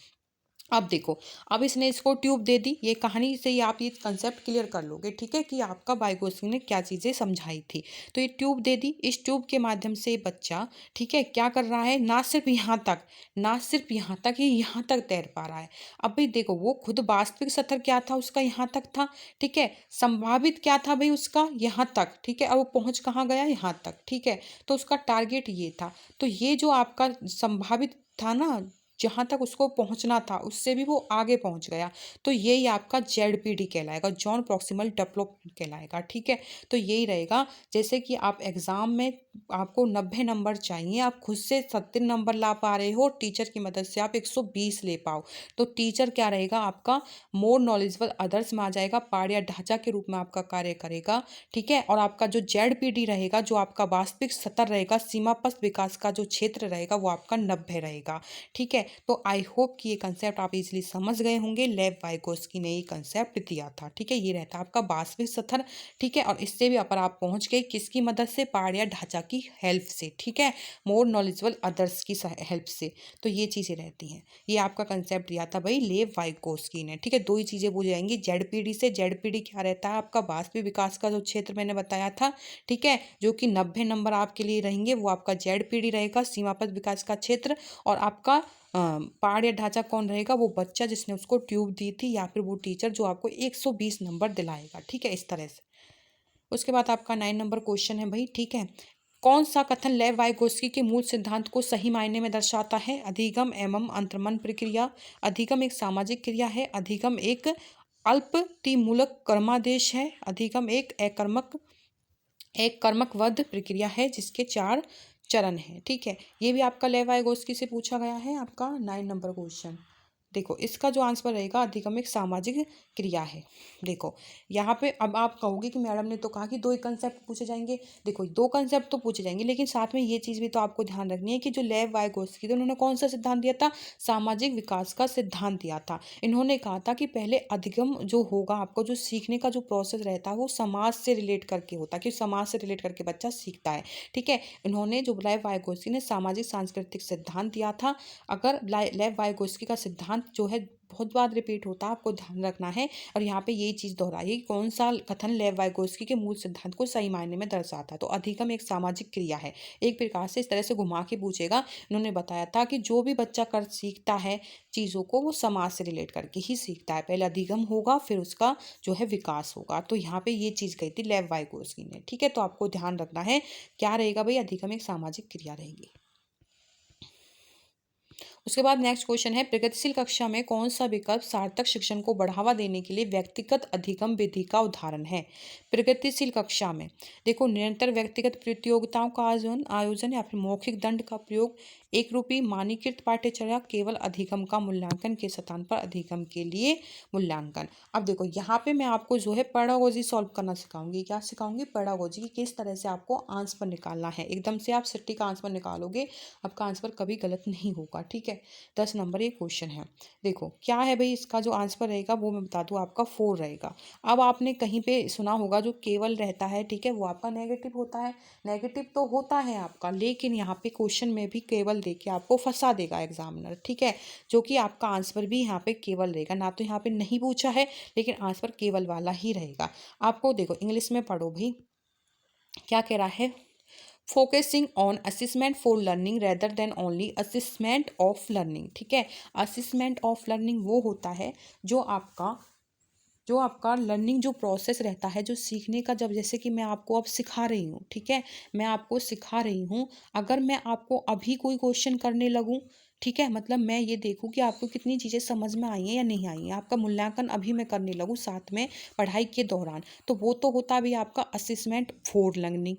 अब देखो, अब इसने इसको ट्यूब दे दी, ये कहानी से ही आप ये कंसेप्ट क्लियर कर लोगे। ठीक है, कि आपका वाइगोत्स्की ने क्या चीज़ें समझाई थी। तो ये ट्यूब दे दी, इस ट्यूब के माध्यम से बच्चा, ठीक है, क्या कर रहा है, ना सिर्फ यहाँ तक, ना सिर्फ यहाँ तक ही, यहाँ तक तैर पा रहा है। अब भाई देखो, वो खुद वास्तविक स्तर क्या था उसका, यहाँ तक था। ठीक है, संभावित क्या था भाई उसका, यहाँ तक। ठीक है, अब वो पहुँच कहाँ गया, यहाँ तक। ठीक है, तो उसका टारगेट ये था। तो ये जो आपका संभावित था ना, जहाँ तक उसको पहुँचना था उससे भी वो आगे पहुँच गया, तो यही आपका जेडपीडी कहलाएगा, जॉन प्रॉक्सिमल डेवलपमेंट कहलाएगा। ठीक है, तो यही रहेगा। जैसे कि आप एग्ज़ाम में आपको 90 नंबर चाहिए, आप खुद से 70 नंबर ला पा रहे हो, टीचर की मदद से आप 120 ले पाओ, तो टीचर क्या रहेगा आपका, मोर नॉलेजेबल अदर्स में आ जाएगा, पाठ ढांचा के रूप में आपका कार्य करेगा। ठीक है, और आपका जो जेडपीडी रहेगा, जो आपका वास्तविक स्तर रहेगा, सीमापथ विकास का जो क्षेत्र रहेगा, वो आपका 90 रहेगा। ठीक है, तो आई होप कि ये कंसेप्ट आप इजीली समझ गए होंगे। लेव वाइगोस्की ने ये कंसेप्ट दिया था। ठीक है, ये रहता है आपका वास्तविक स्तर। ठीक है, और इससे भी अपर आप पहुंच गए किसकी मदद से, पाठ या ढांचा की हेल्प से। ठीक है, मोर नॉलेजेबल अदर्स की हेल्प से। तो ये चीज़ें रहती हैं, ये आपका कंसेप्ट दिया था भाई लेव वाइगोस्की ने। ठीक है, दो ही चीज़ें बोली जाएंगी जेडपीडी से। जेडपीडी क्या रहता है आपका, वास्तविक विकास का जो क्षेत्र मैंने बताया था। ठीक है, जो कि 90 नंबर आपके लिए रहेंगे, वो आपका जेडपीडी रहेगा, सीमापथ विकास का क्षेत्र। और आपका पाठ या ढांचा कौन रहेगा, वो बच्चा जिसने उसको ट्यूब दी थी, या फिर वो टीचर जो आपको 120 नंबर दिलाएगा। ठीक है, इस तरह से। उसके बाद आपका 9 नंबर क्वेश्चन है भाई। ठीक है, कौन सा कथन लेव वाइगोस्की के मूल सिद्धांत को सही मायने में दर्शाता है। अधिगम एवं अंतर्मन प्रक्रिया। अधिगम एक सामाजिक क्रिया है। अधिगम एक अल्पतिमूलक कर्मादेश है। अधिगम एक कर्मकबद्ध प्रक्रिया है जिसके 4 चरण हैं। ठीक है, ये भी आपका लेव वाइगोस्की से पूछा गया है, आपका 9 नंबर क्वेश्चन। देखो इसका जो आंसर रहेगा, अधिगम एक सामाजिक क्रिया है। देखो यहाँ पे अब आप कहोगे कि मैडम ने तो कहा कि 2 ही कंसेप्ट पूछे जाएंगे। देखो 2 कंसेप्ट तो पूछे जाएंगे, लेकिन साथ में ये चीज़ भी तो आपको ध्यान रखनी है कि जो लेव वाइगोस्की थे, उन्होंने कौन सा सिद्धांत दिया था, सामाजिक विकास का सिद्धांत दिया था। इन्होंने कहा था कि पहले अधिगम जो होगा, आपको जो सीखने का जो प्रोसेस रहता है, वो समाज से रिलेट करके होता है, कि समाज से रिलेट करके बच्चा सीखता है। ठीक है, इन्होंने जो लेव वाइगोस्की ने सामाजिक सांस्कृतिक सिद्धांत दिया था। अगर लेव वाइगोस्की का सिद्धांत जो है बहुत बार रिपीट होता है, आपको ध्यान रखना है। और यहाँ पे यही चीज़ दोहराइए कि कौन सा कथन लेव वाइगोस्की के मूल सिद्धांत को सही मायने में दर्शाता है। तो अधिगम एक सामाजिक क्रिया है। एक प्रकार से इस तरह से घुमा के पूछेगा। इन्होंने बताया था कि जो भी बच्चा कर सीखता है चीज़ों को, वो समाज से रिलेट करके ही सीखता है। पहले अधिगम होगा, फिर उसका जो है विकास होगा। तो यहाँ पे ये चीज़ कही थी लेव वाइगोस्की ने। ठीक है, तो आपको ध्यान रखना है क्या रहेगा भाई, अधिगम एक सामाजिक क्रिया रहेगी। उसके बाद नेक्स्ट क्वेश्चन है, प्रगतिशील कक्षा में कौन सा विकल्प सार्थक शिक्षण को बढ़ावा देने के लिए व्यक्तिगत अधिगम विधि का उदाहरण है। प्रगतिशील कक्षा में देखो, निरंतर व्यक्तिगत प्रतियोगिताओं का आयोजन या फिर मौखिक दंड का प्रयोग, एक रूपी मानकीकृत पाठ्यचर्या, केवल अधिगम का मूल्यांकन के स्थान पर अधिगम के लिए मूल्यांकन। अब देखो यहाँ पे मैं आपको जो है पेडागोजी सॉल्व करना सिखाऊंगी। क्या सिखाऊंगी, पेडागोजी की किस तरह से आपको आंसर निकालना है। एकदम से आप सटीक आंसर निकालोगे, आपका आंसर कभी गलत नहीं होगा। ठीक है, 10 नंबर ये क्वेश्चन है। देखो क्या है भाई, इसका जो आंसर रहेगा वो मैं बता दूं, आपका 4 रहेगा। अब आपने कहीं पे सुना होगा जो केवल रहता है, ठीक है, वो आपका नेगेटिव होता है। नेगेटिव तो होता है आपका, लेकिन यहाँ पे क्वेश्चन में भी केवल देके आपको फंसा देगा एग्जामिनर। ठीक है, जो कि आपका आंसर भी यहाँ पे केवल रहेगा ना, तो यहाँ पे नहीं पूछा है, लेकिन आंसर केवल वाला ही रहेगा। आपको देखो इंग्लिश में पढ़ो भाई, क्या कह रहा है, focusing on assessment for learning rather than only assessment of learning. ठीक है, असिसमेंट ऑफ लर्निंग वो होता है जो आपका लर्निंग जो प्रोसेस रहता है, जो सीखने का, जब जैसे कि मैं आपको अब सिखा रही हूँ। ठीक है, मैं आपको सिखा रही हूँ, अगर मैं आपको अभी कोई क्वेश्चन करने लगूँ, ठीक है, मतलब मैं ये देखूँ कि आपको कितनी चीज़ें समझ में आई हैं या नहीं आई हैं, आपका मूल्यांकन अभी मैं करने लगूँ साथ में पढ़ाई के दौरान, तो वो तो होता भी आपका असिसमेंट फॉर लर्निंग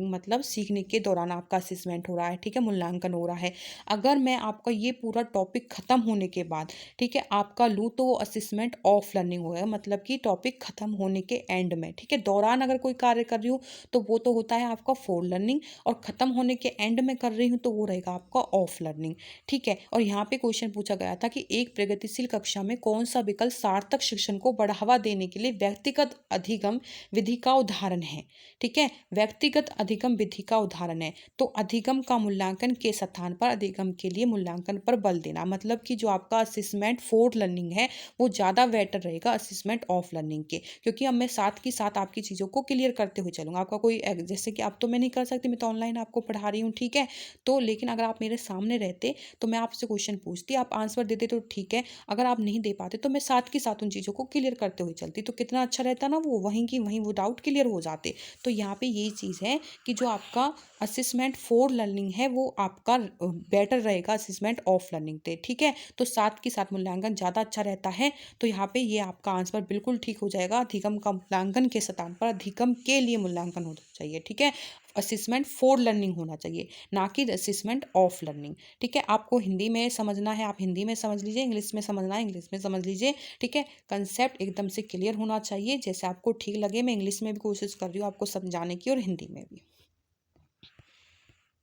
मतलब सीखने के दौरान आपका असिसमेंट हो रहा है। ठीक है, मूल्यांकन हो रहा है। अगर मैं आपका ये पूरा टॉपिक खत्म होने के बाद, ठीक है, आपका लूँ, तो वो असिसमेंट ऑफ लर्निंग होगा, मतलब कि टॉपिक खत्म होने के एंड में। ठीक है, दौरान अगर कोई कार्य कर रही हूँ तो वो तो होता है आपका फॉर लर्निंग, और खत्म होने के एंड में कर रही हूँ तो वो रहेगा आपका ऑफ लर्निंग। ठीक है, और यहाँ पे क्वेश्चन पूछा गया था कि एक प्रगतिशील कक्षा में कौन सा विकल्प सार्थक शिक्षण को बढ़ावा देने के लिए व्यक्तिगत अधिगम विधि का उदाहरण है। ठीक है, व्यक्तिगत अधिगम विधि का उदाहरण है। तो अधिगम का मूल्यांकन के स्थान पर अधिगम के लिए मूल्यांकन पर बल देना, मतलब कि जो आपका असिसमेंट फॉर लर्निंग है वो ज़्यादा बेटर रहेगा असिसमेंट ऑफ लर्निंग के, क्योंकि अब मैं साथ ही साथ आपकी चीज़ों को क्लियर करते हुए चलूँगा। आपका कोई जैसे कि अब तो मैं नहीं कर सकती, मैं तो ऑनलाइन आपको पढ़ा रही हूँ। ठीक है, तो लेकिन अगर आप मेरे सामने रहते तो मैं आपसे क्वेश्चन पूछती, आप आंसर देते तो ठीक है, अगर आप नहीं दे पाते तो मैं साथ के साथ उन चीज़ों को क्लियर करते हुए चलती, तो कितना अच्छा रहता ना, वो वहीं की वहीं वो डाउट क्लियर हो जाते। तो यहाँ पे यही चीज़ चीज़ है कि जो आपका असेसमेंट फॉर लर्निंग है वो आपका बेटर रहेगा असेसमेंट ऑफ लर्निंग पे, ठीक है। तो साथ के साथ मूल्यांकन ज़्यादा अच्छा रहता है। तो यहाँ पे ये आपका आंसर बिल्कुल ठीक हो जाएगा। अधिगम का मूल्यांकन के स्थान पर अधिगम के लिए मूल्यांकन होना चाहिए, ठीक है। असेसमेंट फॉर लर्निंग होना चाहिए, ना कि असेसमेंट ऑफ लर्निंग, ठीक है। आपको हिंदी में समझना है, आप हिंदी में समझ लीजिए, इंग्लिश में समझना है इंग्लिश में समझ लीजिए, ठीक है। कंसेप्ट एकदम से क्लियर होना चाहिए, जैसे आपको ठीक लगे। मैं इंग्लिश में भी कोशिश कर रही हूँ आपको समझाने की और हिंदी में भी।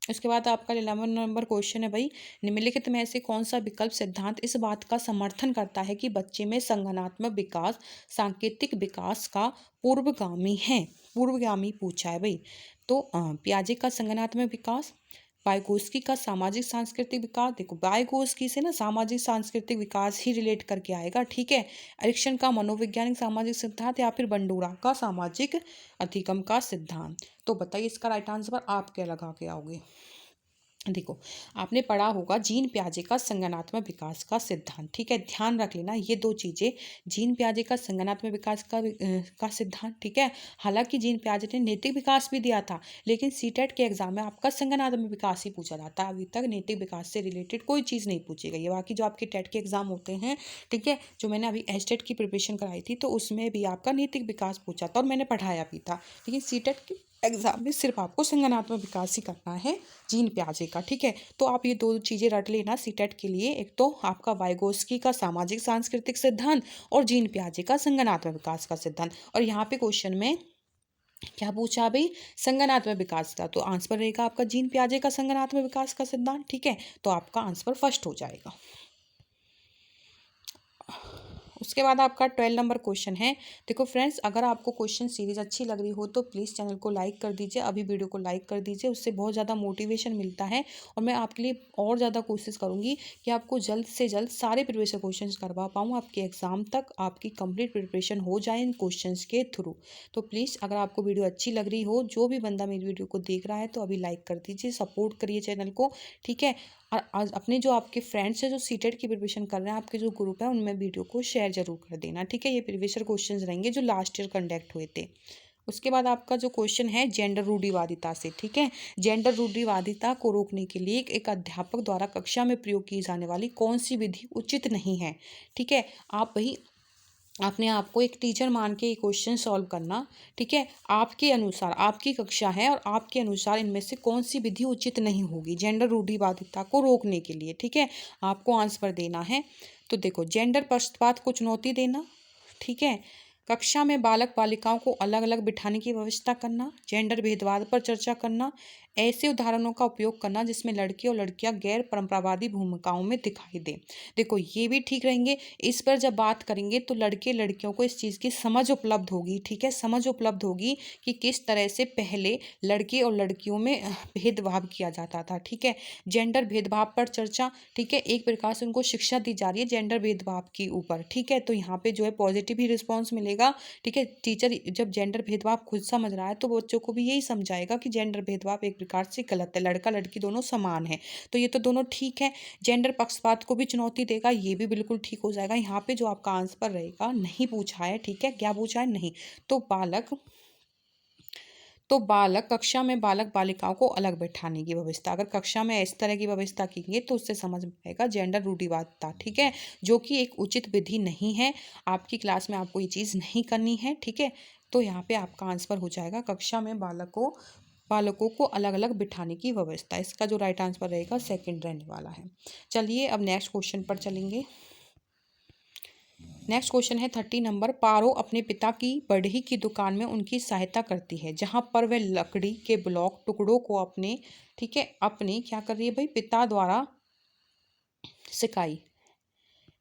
उसके बाद आपका 11 नंबर क्वेश्चन है भाई, निम्नलिखित में से कौन सा विकल्प सिद्धांत इस बात का समर्थन करता है कि बच्चे में संज्ञानात्मक विकास सांकेतिक विकास का पूर्वगामी है। पूर्वगामी पूछा है भाई। तो पियाजे का संज्ञानात्मक विकास, वाइगोस्की का सामाजिक सांस्कृतिक विकास। देखो वाइगोस्की से ना सामाजिक सांस्कृतिक विकास ही रिलेट करके आएगा, ठीक है। एरिक्सन का मनोवैज्ञानिक सामाजिक सिद्धांत, या फिर बंडूरा का सामाजिक अधिगम का सिद्धांत। तो बताइए इसका राइट आंसर आप क्या लगा के आओगे। देखो आपने पढ़ा होगा जीन पियाजे का संज्ञानात्मक विकास का सिद्धांत, ठीक है। ध्यान रख लेना ये दो चीजें, जीन पियाजे का संज्ञानात्मक विकास का सिद्धांत, ठीक है। हालांकि जीन पियाजे ने नैतिक विकास भी दिया था, लेकिन सीटेट के एग्जाम में आपका संज्ञानात्मक विकास ही पूछा जाता है। अभी तक नैतिक विकास से रिलेटेड कोई चीज़ नहीं पूछी गई है। बाकी जो आपके टेट के एग्जाम होते हैं, ठीक है, जो मैंने अभी एस्टेट की प्रिपरेशन कराई थी तो उसमें भी आपका नैतिक विकास पूछा था और मैंने पढ़ाया भी था, लेकिन सीटेट के एग्जाम में सिर्फ आपको संज्ञानात्मक विकास ही करना है जीन पियाजे का, ठीक है। तो आप ये दो चीज़ें रट लेना सीटेट के लिए, एक तो आपका वाइगोस्की का सामाजिक सांस्कृतिक सिद्धांत और जीन पियाजे का संज्ञानात्मक विकास का सिद्धांत। और यहाँ पे क्वेश्चन में क्या पूछा भाई, संज्ञानात्मक विकास का, तो आंसर रहेगा आपका जीन पियाजे का संज्ञानात्मक विकास का सिद्धांत, ठीक है। तो आपका आंसर फर्स्ट हो जाएगा। उसके बाद आपका 12 नंबर क्वेश्चन है। देखो फ्रेंड्स, अगर आपको क्वेश्चन सीरीज अच्छी लग रही हो तो प्लीज़ चैनल को लाइक कर दीजिए, अभी वीडियो को लाइक कर दीजिए, उससे बहुत ज़्यादा मोटिवेशन मिलता है। और मैं आपके लिए और ज़्यादा कोशिश करूँगी कि आपको जल्द से जल्द सारे प्रीवियस क्वेश्चन करवा पाऊँ, आपके एग्जाम तक आपकी कंप्लीट प्रिपरेशन हो जाए इन क्वेश्चन के थ्रू। तो प्लीज़ अगर आपको वीडियो अच्छी लग रही हो, जो भी बंदा मेरी वीडियो को देख रहा है, तो अभी लाइक कर दीजिए, सपोर्ट करिए चैनल को, ठीक है। और आज अपने जो आपके फ्रेंड्स हैं जो सीटेट की प्रिपरेशन कर रहे हैं, आपके जो ग्रुप है उनमें वीडियो को शेयर जरूर कर देना, ठीक है। ये प्रीवियस क्वेश्चंस रहेंगे जो लास्ट ईयर कंडक्ट हुए थे। उसके बाद आपका जो क्वेश्चन है जेंडर रूढ़िवादिता से, ठीक है। जेंडर रूढ़िवादिता को रोकने के लिए एक अध्यापक द्वारा कक्षा में प्रयोग की जाने वाली कौन सी विधि उचित नहीं है, ठीक है। आप वही अपने आप को एक टीचर मान के ये क्वेश्चन सॉल्व करना, ठीक है। आपके अनुसार आपकी कक्षा है और आपके अनुसार इनमें से कौन सी विधि उचित नहीं होगी जेंडर रूढ़िवादिता को रोकने के लिए, ठीक है। आपको आंसर देना है। तो देखो जेंडर पक्षपात को चुनौती देना, ठीक है। कक्षा में बालक बालिकाओं को अलग अलग बिठाने की व्यवस्था करना, जेंडर भेदभाव पर चर्चा करना, ऐसे उदाहरणों का उपयोग करना जिसमें लड़के और लड़कियां गैर परंपरावादी भूमिकाओं में दिखाई दें। देखो ये भी ठीक रहेंगे। इस पर जब बात करेंगे तो लड़के लड़कियों को इस चीज़ की समझ उपलब्ध होगी, ठीक है। समझ उपलब्ध होगी कि किस तरह से पहले लड़के और लड़कियों में भेदभाव किया जाता था, ठीक है। जेंडर भेदभाव पर चर्चा, ठीक है। एक प्रकार से उनको शिक्षा दी जा रही है जेंडर भेदभाव के ऊपर, ठीक है। तो यहाँ पे जो है पॉजिटिव ही रिस्पॉन्स मिलेगा, ठीक है। टीचर जब जेंडर भेदभाव खुद समझ रहा है तो बच्चों को भी यही समझाएगा कि जेंडर भेदभाव एक प्रकार से गलत है, लड़का लड़की दोनों समान है। तो ये तो दोनों ठीक है। जेंडर पक्षपात को भी चुनौती देगा, ये भी बिल्कुल ठीक हो जाएगा। यहाँ पे जो आपका आंसर रहेगा नहीं पूछा है, ठीक है। क्या पूछा है, नहीं। तो बालक कक्षा में बालक बालिकाओं को अलग बैठाने की व्यवस्था, अगर कक्षा में इस तरह की व्यवस्था की तो उससे समझ में आएगा जेंडर रूढ़िवादिता, ठीक है, जो कि एक उचित विधि नहीं है। आपकी क्लास में आपको ये चीज़ नहीं करनी है, ठीक है। तो यहाँ पे आपका आंसर हो जाएगा कक्षा में बालकों को अलग अलग बिठाने की व्यवस्था। इसका जो राइट आंसर रहेगा सेकंड रहने वाला है। चलिए अब नेक्स्ट क्वेश्चन पर चलेंगे। नेक्स्ट क्वेश्चन है 30 नंबर। पारो अपने पिता की बढ़ई की दुकान में उनकी सहायता करती है, जहां पर वह लकड़ी के ब्लॉक टुकड़ों को अपने, ठीक है, अपने क्या कर रही है भाई, पिता द्वारा सिखाई,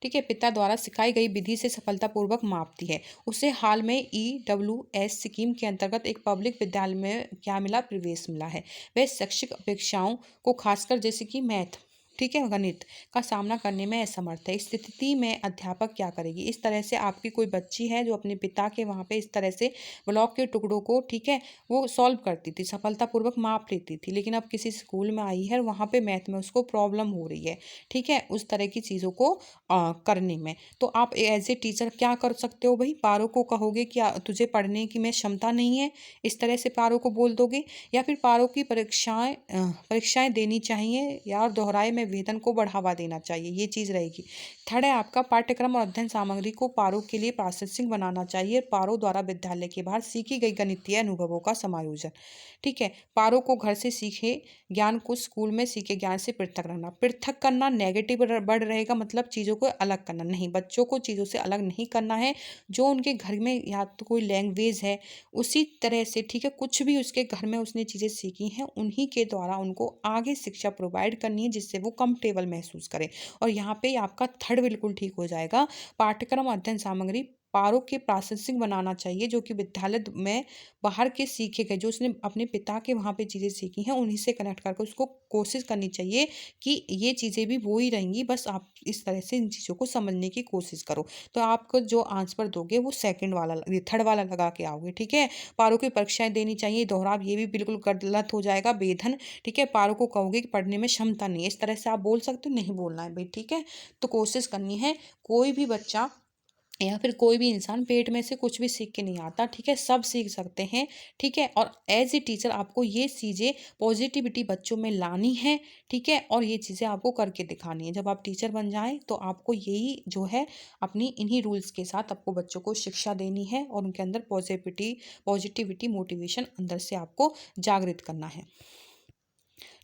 ठीक है, पिता द्वारा सिखाई गई विधि से सफलतापूर्वक मापती है। उसे हाल में EWS स्कीम के अंतर्गत एक पब्लिक विद्यालय में क्या मिला, प्रवेश मिला है। वह शैक्षिक अपेक्षाओं को खासकर जैसे कि मैथ, ठीक है, गणित का सामना करने में असमर्थ है। इस स्थिति में अध्यापक क्या करेगी? इस तरह से आपकी कोई बच्ची है जो अपने पिता के वहाँ पे इस तरह से ब्लॉक के टुकड़ों को, ठीक है, वो सॉल्व करती थी, सफलतापूर्वक माप लेती थी, लेकिन अब किसी स्कूल में आई है और वहाँ पे मैथ में उसको प्रॉब्लम हो रही है, ठीक है, उस तरह की चीज़ों को करने में। तो आप एज ए टीचर क्या कर सकते हो भाई? पारो को कहोगे कि तुझे पढ़ने की में क्षमता नहीं है, इस तरह से पारो को बोल दोगे, या फिर पारो की परीक्षाएं देनी चाहिए या और दोहराए में वेतन को बढ़ावा देना चाहिए, ये चीज़ रहेगी। थर्ड है आपका पाठ्यक्रम और अध्ययन सामग्री को पारो के लिए प्रासंगिक बनाना चाहिए। पारो द्वारा विद्यालय के बाहर सीखी गई गणितीय अनुभवों का समायोजन, ठीक है। पारो को घर से सीखे ज्ञान को स्कूल में सीखे ज्ञान से पृथक रखना। पृथक करना नेगेटिव बढ़ रहेगा, मतलब चीज़ों को अलग करना नहीं, बच्चों को चीज़ों से अलग नहीं करना है। जो उनके घर में या तो कोई लैंग्वेज है उसी तरह से, ठीक है, कुछ भी उसके घर में उसने चीज़ें सीखी हैं उन्हीं के द्वारा उनको आगे शिक्षा प्रोवाइड करनी है, जिससे वो कंफर्टेबल महसूस करें। और यहाँ पे आपका थर्ड बिल्कुल ठीक हो जाएगा। पाठ्यक्रम अध्ययन सामग्री पारो के प्रासंगिक बनाना चाहिए, जो कि विद्यालय में बाहर के सीखे गए, जो उसने अपने पिता के वहाँ पे चीज़ें सीखी हैं उन्हीं से कनेक्ट करके उसको कोशिश करनी चाहिए कि ये चीज़ें भी वो ही रहेंगी, बस आप इस तरह से इन चीज़ों को समझने की कोशिश करो। तो आपको जो आंसर दोगे वो सेकंड वाला, ये थर्ड वाला लगा के आओगे, ठीक है। पारो की परीक्षाएं देनी चाहिए, दोहराव ये भी बिल्कुल गलत हो जाएगा। बेधन, ठीक है, पारो को कहोगे कि पढ़ने में क्षमता नहीं है, इस तरह से आप बोल सकते हो, नहीं बोलना है भाई, ठीक है। तो कोशिश करनी है, कोई भी बच्चा या फिर कोई भी इंसान पेट में से कुछ भी सीख के नहीं आता, ठीक है, सब सीख सकते हैं, ठीक है। और एज ए टीचर आपको ये चीज़ें पॉजिटिविटी बच्चों में लानी है, ठीक है, और ये चीज़ें आपको करके दिखानी है। जब आप टीचर बन जाएं तो आपको यही जो है अपनी इन्हीं रूल्स के साथ आपको बच्चों को शिक्षा देनी है और उनके अंदर पॉजिटिविटी मोटिवेशन अंदर से आपको जागृत करना है।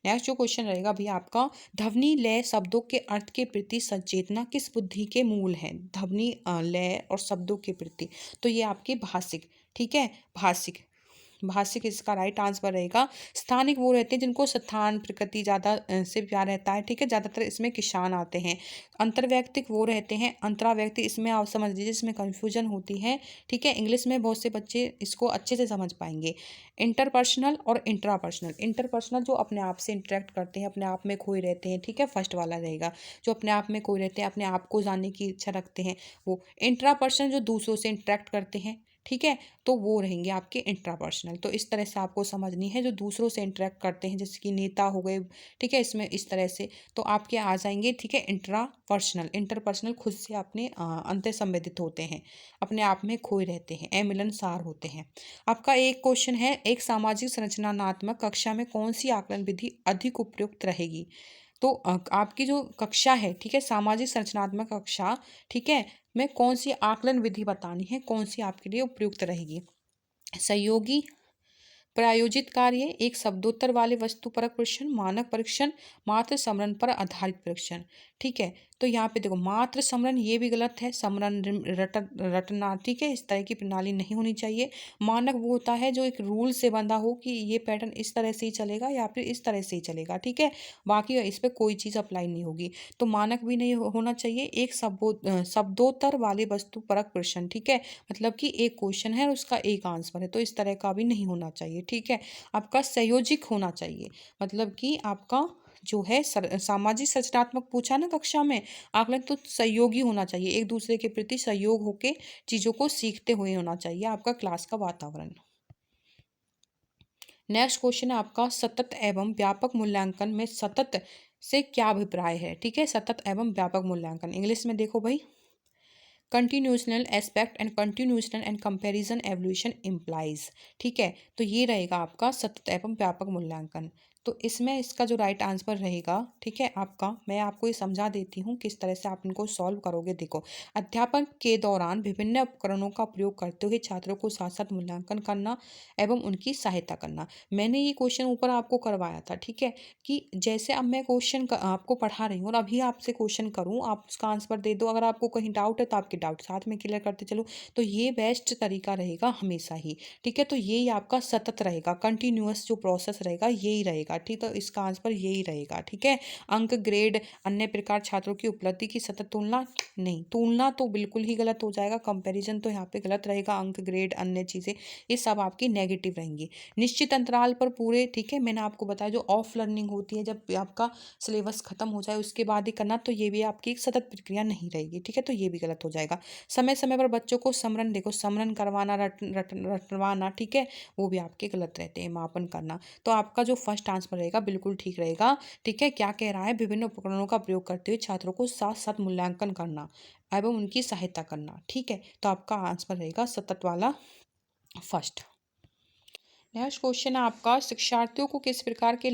नेक्स्ट जो क्वेश्चन रहेगा भैया आपका, ध्वनि लय शब्दों के अर्थ के प्रति सचेतना किस बुद्धि के मूल है? ध्वनि लय और शब्दों के प्रति, तो ये आपके भाषिक, ठीक है, भाषिक भाषिक इसका राइट आंसर रहेगा। स्थानिक वो रहते हैं जिनको स्थान प्रकृति ज़्यादा से प्यार रहता है, ठीक है, ज़्यादातर इसमें किसान आते हैं। अंतर्वैयक्तिक वो रहते हैं, अंतरावैयक्तिक इसमें आप समझ लीजिए इसमें कन्फ्यूजन होती है, ठीक है, इंग्लिश में बहुत से बच्चे इसको अच्छे से समझ पाएंगे। इंटरपर्सनल और इंट्रापर्सनल, इंटरपर्सनल जो अपने आप से इंटरेक्ट करते हैं, अपने आप में खोए रहते हैं, ठीक है, फर्स्ट वाला रहेगा। जो अपने आप में खोए रहते हैं, अपने आप को जानने की इच्छा रखते हैं वो। इंट्रापर्सनल जो दूसरों से इंटरेक्ट करते हैं, ठीक है, तो वो रहेंगे आपके इंट्रापर्सनल। तो इस तरह से आपको समझनी है, जो दूसरों से इंटरेक्ट करते हैं जैसे कि नेता हो गए, ठीक है, इसमें इस तरह से तो आपके आ जाएंगे, ठीक है, इंट्रापर्सनल। इंटरपर्सनल खुद से अपने अंतर संवेदित होते हैं, अपने आप में खोए रहते हैं, अमिलनसार होते हैं। आपका एक क्वेश्चन है, एक सामाजिक संरचनात्मक कक्षा में कौन सी आकलन विधि अधिक उपयुक्त रहेगी? तो आपकी जो कक्षा है, ठीक है, सामाजिक संरचनात्मक कक्षा, ठीक है, में कौन सी आकलन विधि बतानी है, कौन सी आपके लिए उपयुक्त रहेगी? सहयोगी प्रायोजित कार्य, एक शब्दोत्तर वाले वस्तुपरक परीक्षण, मानक परीक्षण, मात्र समरण पर आधारित परीक्षण, ठीक है। तो यहाँ पे देखो मात्र समरण ये भी गलत है, समरण रटना, ठीक है, इस तरह की प्रणाली नहीं होनी चाहिए। मानक वो होता है जो एक रूल से बंधा हो कि ये पैटर्न इस तरह से ही चलेगा या फिर इस तरह से ही चलेगा, ठीक है, बाकी इस पर कोई चीज़ अप्लाई नहीं होगी। तो मानक भी नहीं होना चाहिए। एक शब्दोत्तर वाले वस्तुपरक प्रश्न, ठीक है, मतलब कि एक क्वेश्चन है और उसका एक आंसर है, तो इस तरह का भी नहीं होना चाहिए, ठीक है। आपका संयोजिक होना चाहिए, मतलब कि आपका जो है सामाजिक संरचनात्मक पूछा ना कक्षा में आकलन, तो सहयोगी होना चाहिए, एक दूसरे के प्रति सहयोग होके चीज़ों को सीखते हुए होना चाहिए आपका क्लास का वातावरण। नेक्स्ट क्वेश्चन है आपका, सतत एवं व्यापक मूल्यांकन में सतत से क्या अभिप्राय है? ठीक है, सतत एवं व्यापक मूल्यांकन इंग्लिश में देखो भाई, continuational aspect and continuational and comparison evolution implies, ठीक है। तो ये रहेगा आपका सतत एवं व्यापक मूल्यांकन। तो इसमें इसका जो राइट आंसर रहेगा, ठीक है, आपका मैं आपको ये समझा देती हूँ किस तरह से आप इनको सॉल्व करोगे। देखो, अध्यापन के दौरान विभिन्न उपकरणों का प्रयोग करते हुए छात्रों को साथ साथ मूल्यांकन करना एवं उनकी सहायता करना। मैंने ये क्वेश्चन ऊपर आपको करवाया था, ठीक है, कि जैसे अब मैं क्वेश्चन आपको पढ़ा रही हूँ और अभी आपसे क्वेश्चन करूँ, आप उसका आंसर दे दो, अगर आपको कहीं डाउट है तो आपके डाउट साथ में क्लियर करते चलो, तो ये बेस्ट तरीका रहेगा हमेशा ही, ठीक है। तो ये आपका सतत रहेगा, कंटिन्यूअस जो प्रोसेस रहेगा यही रहेगा। रहेगा। ठीक, तो इसका आंसर यही रहेगा। ठीक है, अंक, ग्रेड, अन्य प्रकार छात्रों की उपलब्धि की सतत तुलना नहीं, तुलना तो बिल्कुल ही गलत हो जाएगा। कंपैरिजन तो यहाँ पे गलत रहेगा। अंक, ग्रेड, अन्य चीजें ये सब आपकी नेगेटिव रहेंगी। निश्चित अंतराल पर पूरे, ठीक है, मैंने आपको बताया जो ऑफ लर्निंग होती है, जब आपका सिलेबस खत्म हो जाए उसके बाद ही करना, तो ये भी आपकी एक सतत प्रक्रिया नहीं रहेगी। ठीक है, तो ये भी गलत हो जाएगा। समय समय पर बच्चों को समरण, देखो समरण करवाना, रटवाना, ठीक है, वो भी आपके गलत रहते हैं। मापन करना, तो आपका जो फर्स्ट आंसर रहेगा बिल्कुल ठीक रहेगा। ठीक है, क्या कह रहा है, विभिन्न उपकरणों का प्रयोग करते हुए छात्रों को साथ साथ मूल्यांकन करना एवं उनकी सहायता करना। ठीक है, तो आपका आंसर रहेगा सतत वाला फर्स्ट। नेक्स्ट क्वेश्चन है आपका, शिक्षार्थियों को किस प्रकार के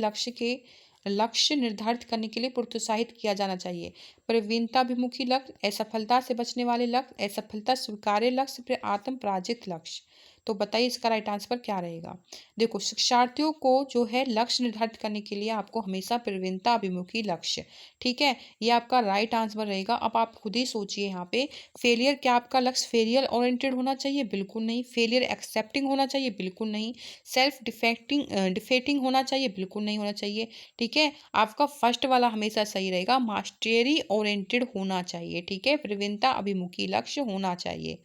लक्ष्य निर्धारित करने के लिए प्रोत्साहित किया जाना चाहिए? प्रवीणताभिमुखी लक्ष्य, असफलता से बचने वाले लक्ष्य, असफलता स्वीकार्य लक्ष्य, फिर आत्म पराजित लक्ष्य। तो बताइए इसका राइट आंसर क्या रहेगा? देखो, शिक्षार्थियों को जो है लक्ष्य निर्धारित करने के लिए आपको हमेशा प्रवीणता अभिमुखी लक्ष्य, ठीक है, ये आपका राइट आंसर रहेगा। अब आप खुद ही सोचिए यहाँ पे, फेलियर, क्या आपका लक्ष्य फेलियर ओरिएंटेड होना चाहिए? बिल्कुल नहीं। फेलियर एक्सेप्टिंग होना चाहिए? बिल्कुल नहीं। सेल्फ डिफेटिंग होना चाहिए? बिल्कुल नहीं होना चाहिए। ठीक है, आपका फर्स्ट वाला हमेशा सही रहेगा, मास्टरी ओरिएंटेड होना चाहिए। ठीक है, प्रवीणता अभिमुखी लक्ष्य होना चाहिए।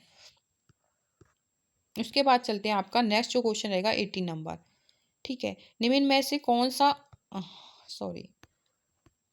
उसके बाद चलते हैं, आपका नेक्स्ट जो क्वेश्चन रहेगा 18 नंबर। ठीक है, निम्न में से कौन सा, सॉरी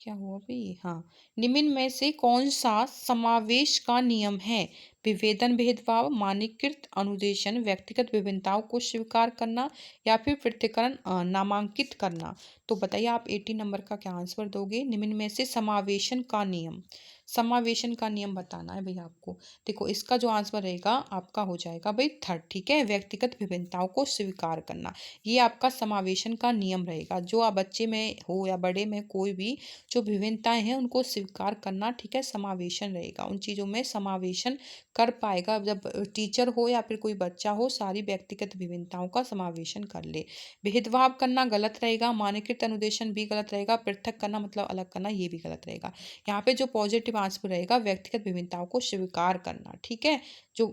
क्या हुआ भाई, हाँ, निम्न में से कौन सा समावेश का नियम है? विभेदन, भेदभाव, मानकीकृत अनुदेशन, व्यक्तिगत विभिन्नताओं को स्वीकार करना, या फिर पृथक्करण नामांकित करना। तो बताइए आप 18 नंबर का क्या आंसर दोगे? निम्न में से समावेशन का नियम, समावेशन का नियम बताना है भैया आपको। देखो, इसका जो आंसर रहेगा आपका हो जाएगा भाई थर्ड। ठीक है, व्यक्तिगत विभिन्नताओं को स्वीकार करना, ये आपका समावेशन का नियम रहेगा। जो आप बच्चे में हो या बड़े में, कोई भी जो विभिन्नताएं हैं उनको स्वीकार करना, ठीक है, समावेशन रहेगा। उन चीज़ों में समावेशन कर पाएगा जब टीचर हो या फिर कोई बच्चा हो, सारी व्यक्तिगत विभिन्नताओं का समावेशन कर ले। भेदभाव करना गलत रहेगा, मानकीकृत अनुदेशन भी गलत रहेगा, पृथक करना मतलब अलग करना, ये भी गलत रहेगा। यहाँ पे जो पॉजिटिव आंसर रहेगा, व्यक्तिगत विभिन्नताओं को स्वीकार करना। ठीक है, जो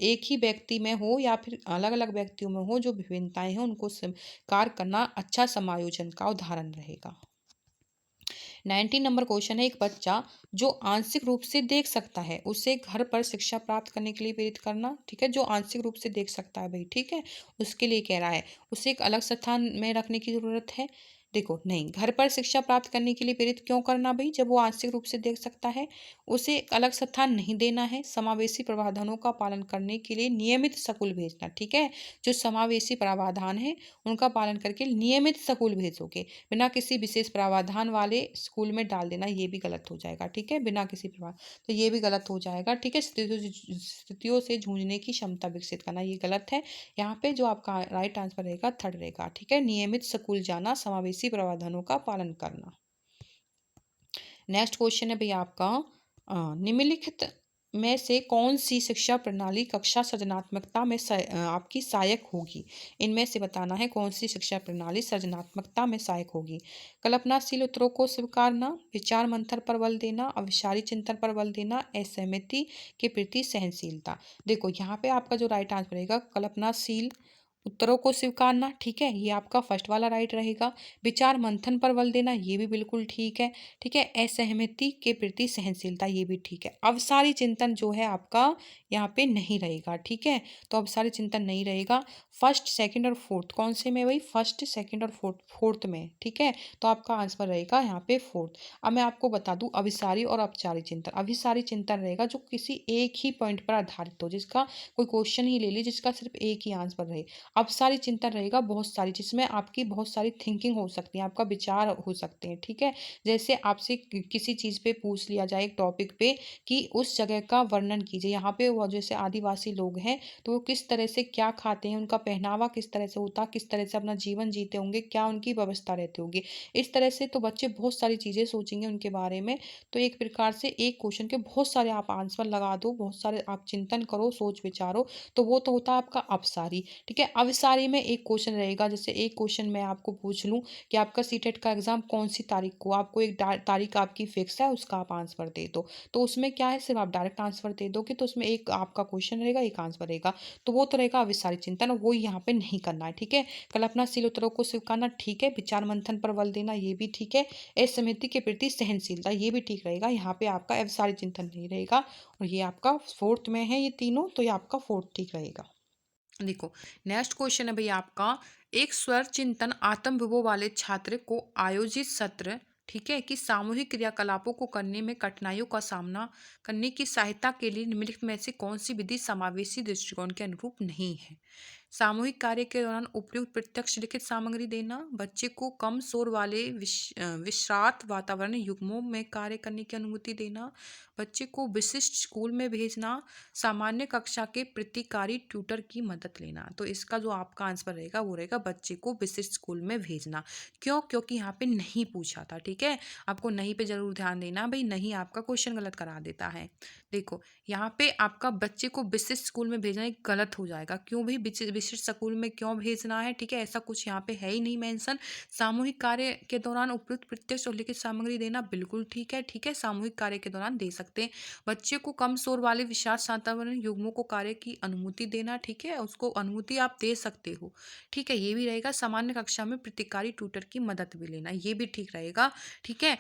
एक ही व्यक्ति में हो या फिर अलग अलग व्यक्तियों में हो, जो विभिन्नताएं हैं उनको स्वीकार करना अच्छा समायोजन का उदाहरण रहेगा। 19 नंबर क्वेश्चन है, एक बच्चा जो आंशिक रूप से देख सकता है उसे घर पर शिक्षा प्राप्त करने के लिए प्रेरित करना। ठीक है, जो आंशिक रूप से देख सकता है भाई, ठीक है, उसके लिए कह रहा है उसे एक अलग स्थान में रखने की जरूरत है। देखो, नहीं, घर पर शिक्षा प्राप्त करने के लिए प्रेरित क्यों करना भाई, जब वो आंशिक रूप से देख सकता है? उसे एक अलग स्थान नहीं देना है, समावेशी प्रावधानों का पालन करने के लिए नियमित स्कूल भेजना। ठीक है, जो समावेशी प्रावधान है उनका पालन करके नियमित स्कूल भेजोगे, बिना किसी विशेष प्रावधान वाले स्कूल में डाल देना, ये भी गलत हो जाएगा। ठीक है, बिना किसी प्रावधान, तो ये भी गलत हो जाएगा। ठीक है, स्थितियों से जूझने की क्षमता विकसित करना, ये गलत है। यहाँ पे जो आपका राइट आंसर रहेगा थर्ड रहेगा। ठीक है, नियमित स्कूल जाना, समावेशी प्रावधानों का पालन करना। नेक्स्ट क्वेश्चन है भैया आपका, निम्नलिखित में से कौन सी शिक्षा प्रणाली कक्षा सृजनात्मकता में आपकी सहायक होगी? इनमें से बताना है कौन सी शिक्षा प्रणाली सृजनात्मकता में सहायक होगी। कल्पनाशील उत्तरों को स्वीकारना, विचार मंथन पर बल देना, अविचारी चिंतन पर बल देना, असहमति के प्रति सहनशीलता। देखो, यहाँ पे आपका जो राइट आंसर रहेगा, कल्पनाशील उत्तरों को स्वीकारना, ठीक है, ये आपका फर्स्ट वाला राइट रहेगा। विचार मंथन पर बल देना, ये भी बिल्कुल ठीक है। ठीक है, असहमति के प्रति सहनशीलता, ये भी ठीक है। अवसारी चिंतन जो है आपका यहाँ पे नहीं रहेगा। ठीक है, तो अवसारी चिंतन नहीं रहेगा। फर्स्ट, सेकंड और फोर्थ कौन से में भाई? फर्स्ट, सेकंड और फोर्थ में। ठीक है, तो आपका आंसर रहेगा यहाँ पे फोर्थ। अब मैं आपको बता दूं, अभिसारी और अपचारी चिंतन, अभिसारी चिंतन रहेगा जो किसी एक ही पॉइंट पर आधारित हो, जिसका कोई क्वेश्चन ही ले ली जिसका सिर्फ एक ही आंसर रहे। अपसारी चिंतन रहेगा बहुत सारी, जिसमें आपकी बहुत सारी थिंकिंग हो सकती है, आपका विचार हो सकते हैं। ठीक है, जैसे आपसे किसी चीज़ पे पूछ लिया जाए, एक टॉपिक पे, कि उस जगह का वर्णन कीजिए। यहाँ पे वो जैसे आदिवासी लोग हैं तो वो किस तरह से क्या खाते हैं, उनका पहनावा किस तरह से होता, किस तरह से अपना जीवन जीते होंगे, क्या उनकी व्यवस्था रहती होगी, इस तरह से तो बच्चे बहुत सारी चीज़ें सोचेंगे उनके बारे में। तो एक प्रकार से एक क्वेश्चन के बहुत सारे आप आंसर लगा दो, बहुत सारे आप चिंतन करो, सोच विचारो, तो वो तो होता है आपका अपसारी। ठीक है, अभिसारी में एक क्वेश्चन रहेगा, जैसे एक क्वेश्चन मैं आपको पूछ लूँ कि आपका सीटेट का एग्जाम कौन सी तारीख को, आपको एक तारीख आपकी फिक्स है, उसका आप आंसर दे दो। तो उसमें क्या है, सिर्फ आप डायरेक्ट आंसर दे दोगे तो उसमें एक आपका क्वेश्चन रहेगा, एक आंसर रहेगा। तो वो तो रहेगा अविसारी चिंतन, वो यहाँ पे नहीं करना है, ठीक है। कल्पनाशील उत्तरों को स्वीकारना ठीक है, विचार मंथन पर बल देना ये भी ठीक है, असहमति के प्रति सहनशीलता ये भी ठीक रहेगा। यहाँ पे आपका अविसारी चिंतन नहीं रहेगा, और ये आपका फोर्थ में है ये तीनों, तो ये आपका फोर्थ ठीक रहेगा। देखो, नेक्स्ट क्वेश्चन है भाई आपका, एक स्वर चिंतन आत्म विभो वाले छात्र को आयोजित सत्र, ठीक है, कि सामूहिक क्रियाकलापों को करने में कठिनाइयों का सामना करने की सहायता के लिए निम्नलिखित में से कौन सी विधि समावेशी दृष्टिकोण के अनुरूप नहीं है। सामूहिक कार्य के दौरान उपयुक्त प्रत्यक्ष लिखित सामग्री देना, बच्चे को कम शोर वाले विश्रांत वातावरण युग्मों में कार्य करने की अनुमति देना, बच्चे को विशिष्ट स्कूल में भेजना, सामान्य कक्षा के प्रतिकारी ट्यूटर की मदद लेना। तो इसका जो आपका आंसर रहेगा वो रहेगा बच्चे को विशिष्ट स्कूल में भेजना। क्यों? क्योंकि यहाँ पे नहीं पूछा था, ठीक है। आपको नहीं पे जरूर ध्यान देना, भाई नहीं आपका क्वेश्चन गलत करा देता है। देखो, यहाँ पे आपका बच्चे को विशिष्ट स्कूल में भेजना एक गलत हो जाएगा। क्यों भाई विशिष्ट स्कूल में क्यों भेजना है, ठीक है, ऐसा कुछ यहाँ पे है ही नहीं मेंशन। सामूहिक कार्य के दौरान उपयुक्त प्रत्यक्ष और लिखित सामग्री देना बिल्कुल ठीक है, ठीक है, सामूहिक कार्य के दौरान दे सकते हैं। बच्चे को कम शोर वाले विशाल वातावरण युग्मों को कार्य की अनुमति देना, ठीक है, उसको अनुमति आप दे सकते हो, ठीक है, ये भी रहेगा। सामान्य कक्षा में प्रतिकारी ट्यूटर की मदद भी लेना, ये भी ठीक रहेगा, ठीक है।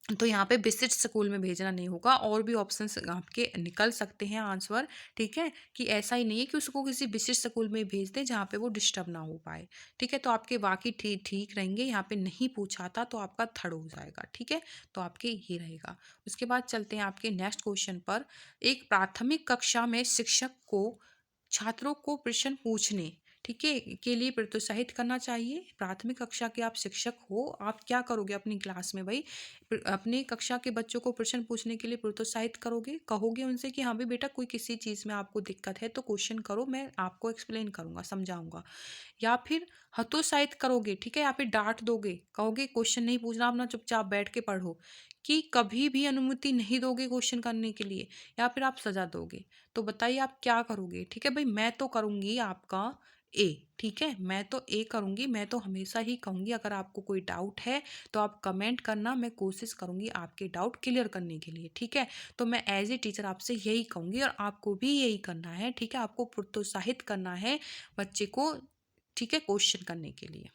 तो यहाँ पे विशिष्ट स्कूल में भेजना नहीं होगा, और भी ऑप्शंस आपके निकल सकते हैं आंसर, ठीक है, कि ऐसा ही नहीं है कि उसको किसी विशिष्ट स्कूल में भेज दे जहाँ पे वो डिस्टर्ब ना हो पाए, ठीक है। तो आपके बाकी ठीक ठीक रहेंगे, यहाँ पे नहीं पूछा था तो आपका थर्ड हो जाएगा, ठीक है। तो आपके ये रहेगा। उसके बाद चलते हैं आपके नेक्स्ट क्वेश्चन पर। एक प्राथमिक कक्षा में शिक्षक को छात्रों को प्रश्न पूछने, ठीक है, के लिए प्रोत्साहित करना चाहिए। प्राथमिक कक्षा के आप शिक्षक हो, आप क्या करोगे अपनी क्लास में भाई, अपने कक्षा के बच्चों को प्रश्न पूछने के लिए प्रोत्साहित करोगे, कहोगे उनसे कि हाँ भी बेटा कोई किसी चीज़ में आपको दिक्कत है तो क्वेश्चन करो, मैं आपको एक्सप्लेन करूंगा, समझाऊंगा। या फिर हतोत्साहित करोगे, ठीक है, या फिर डांट दोगे, कहोगे क्वेश्चन नहीं पूछना, अपना चुपचाप बैठ के पढ़ो, कि कभी भी अनुमति नहीं दोगे क्वेश्चन करने के लिए, या फिर आप सजा दोगे। तो बताइए आप क्या करोगे, ठीक है भाई। मैं तो करूंगी आपका ए, ठीक है, मैं तो ए करूंगी। मैं तो हमेशा ही कहूंगी अगर आपको कोई डाउट है तो आप कमेंट करना, मैं कोशिश करूंगी आपके डाउट क्लियर करने के लिए, ठीक है। तो मैं एज ए टीचर आपसे यही कहूंगी, और आपको भी यही करना है, ठीक है, आपको प्रोत्साहित करना है बच्चे को, ठीक है, क्वेश्चन करने के लिए।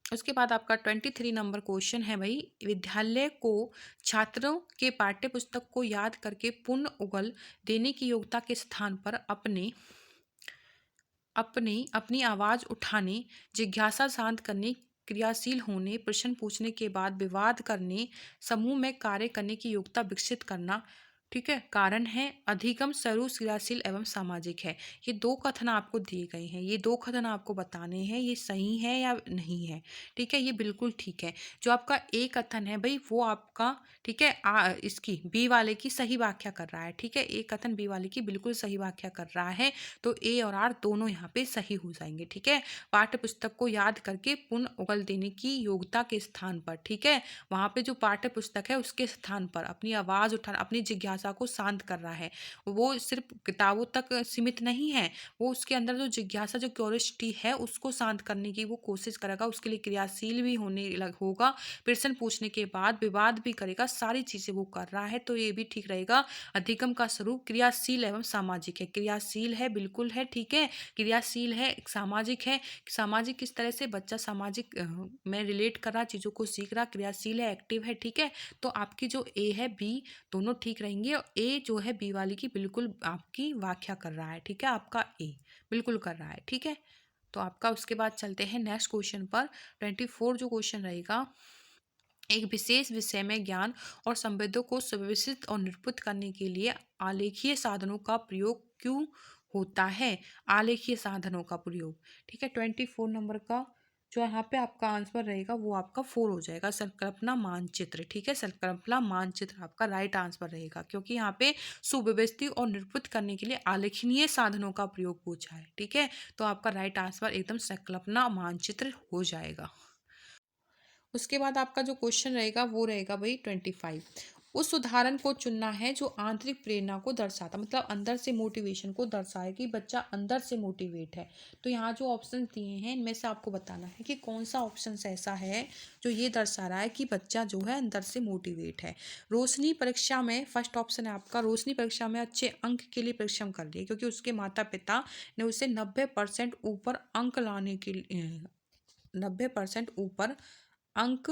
उसके बाद आपका 23 नंबर क्वेश्चन है भाई, विद्यालय को छात्रों के पाठ्य पुस्तक को याद करके पूर्ण उगल देने की योग्यता के स्थान पर अपने अपने अपनी आवाज़ उठाने, जिज्ञासा शांत करने, क्रियाशील होने, प्रश्न पूछने के बाद विवाद करने, समूह में कार्य करने की योग्यता विकसित करना, ठीक है। कारण है अधिगम, स्वरूप, क्रियाशील एवं सामाजिक है। ये दो कथन आपको दिए गए हैं, ये दो कथन आपको बताने हैं ये सही है या नहीं है, ठीक है, ये बिल्कुल ठीक है। जो आपका ए कथन है भाई वो आपका, ठीक है, इसकी बी वाले की सही व्याख्या कर रहा है, ठीक है, ए कथन बी वाले की बिल्कुल सही व्याख्या कर रहा है। तो ए और आर दोनों यहाँ पे सही हो जाएंगे, ठीक है। पाठ्य पुस्तक को याद करके पुनः उगल देने की योग्यता के स्थान पर, ठीक है, वहाँ पे जो पाठ्य पुस्तक है उसके स्थान पर अपनी आवाज़ उठा, अपनी जिज्ञासा को शांत कर रहा है। वो सिर्फ किताबों तक सीमित नहीं है, वो उसके अंदर जो जिज्ञासा, जो क्यूरियोसिटी है उसको शांत करने की वो कोशिश करेगा, उसके लिए क्रियाशील भी होने लग होगा, प्रश्न पूछने के बाद विवाद भी करेगा, सारी चीज़ें वो कर रहा है। तो ये भी ठीक रहेगा। अधिगम का स्वरूप क्रियाशील एवं सामाजिक है, क्रियाशील है बिल्कुल है, ठीक है, क्रियाशील है, सामाजिक है। सामाजिक किस तरह से, बच्चा सामाजिक में रिलेट कर रहा, चीज़ों को सीख रहा, क्रियाशील है, एक्टिव है, ठीक है। तो आपकी जो ए है बी दोनों ठीक रहेंगे, और ए जो है बी वाली की बिल्कुल आपकी व्याख्या कर रहा है, ठीक है, आपका ए बिल्कुल कर रहा है, ठीक है। तो आपका उसके बाद चलते हैं नेक्स्ट क्वेश्चन पर। 24 जो क्वेश्चन रहेगा, एक विशेष विषय में ज्ञान और संवेदों को सुव्यवस्थित और निरूपित करने के लिए आलेखीय साधनों का प्रयोग क्यों होता है। आलेखीय साधनों का प्रयोग, ठीक है। 24 नंबर का जो यहाँ पे आपका आंसर रहेगा वो आपका 4 हो जाएगा, संकल्पना मानचित्र, ठीक है, संकल्पना मानचित्र आपका राइट आंसर रहेगा, क्योंकि यहाँ पे सुव्यवस्थित और निरूपित करने के लिए आलेखनीय साधनों का प्रयोग पूछा है, ठीक है। तो आपका राइट आंसर एकदम संकल्पना मानचित्र हो जाएगा। उसके बाद आपका जो क्वेश्चन रहेगा वो रहेगा भाई 25। उस उदाहरण को चुनना है जो आंतरिक प्रेरणा को दर्शाता, मतलब अंदर से मोटिवेशन को दर्शाए कि बच्चा अंदर से मोटिवेट है। तो यहाँ जो ऑप्शन दिए हैं इनमें से आपको बताना है कि कौन सा ऑप्शन ऐसा है जो ये दर्शा रहा है कि बच्चा जो है अंदर से मोटिवेट है। रोशनी परीक्षा में, फर्स्ट ऑप्शन है आपका, रोशनी परीक्षा में अच्छे अंक के लिए परिश्रम कर रही है क्योंकि उसके माता पिता ने उसे 90% ऊपर अंक लाने के लिए 90% ऊपर अंक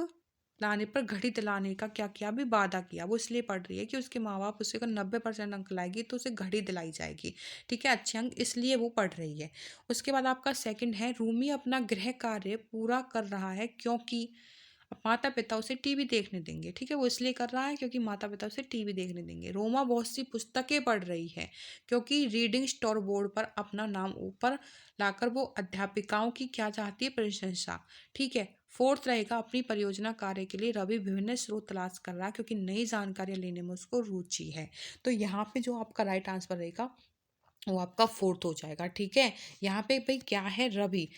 लाने पर घड़ी दिलाने का क्या किया, भी वादा किया। वो इसलिए पढ़ रही है कि उसके माँ बाप उसे अगर 90% अंक लाएगी तो उसे घड़ी दिलाई जाएगी। ठीक है, अच्छे अंक, इसलिए वो पढ़ रही है। उसके बाद आपका सेकंड है, रूमी अपना गृह कार्य पूरा कर रहा है क्योंकि माता पिता उसे टीवी देखने देंगे। ठीक है, वो इसलिए कर रहा है क्योंकि माता पिता उसे टीवी देखने देंगे। रोमा बहुत सी पुस्तकें पढ़ रही है क्योंकि रीडिंग स्टोर बोर्ड पर अपना नाम ऊपर लाकर वो अध्यापिकाओं की क्या चाहती है, प्रशंसा। ठीक है, फोर्थ रहेगा, अपनी परियोजना कार्य के लिए रवि विभिन्न स्रोत तलाश कर रहा है क्योंकि नई जानकारी लेने में उसको रुचि है। तो यहाँ पे जो आपका राइट आंसर रहेगा वो आपका फोर्थ हो जाएगा। ठीक है, यहाँ पे भाई क्या है, रवि।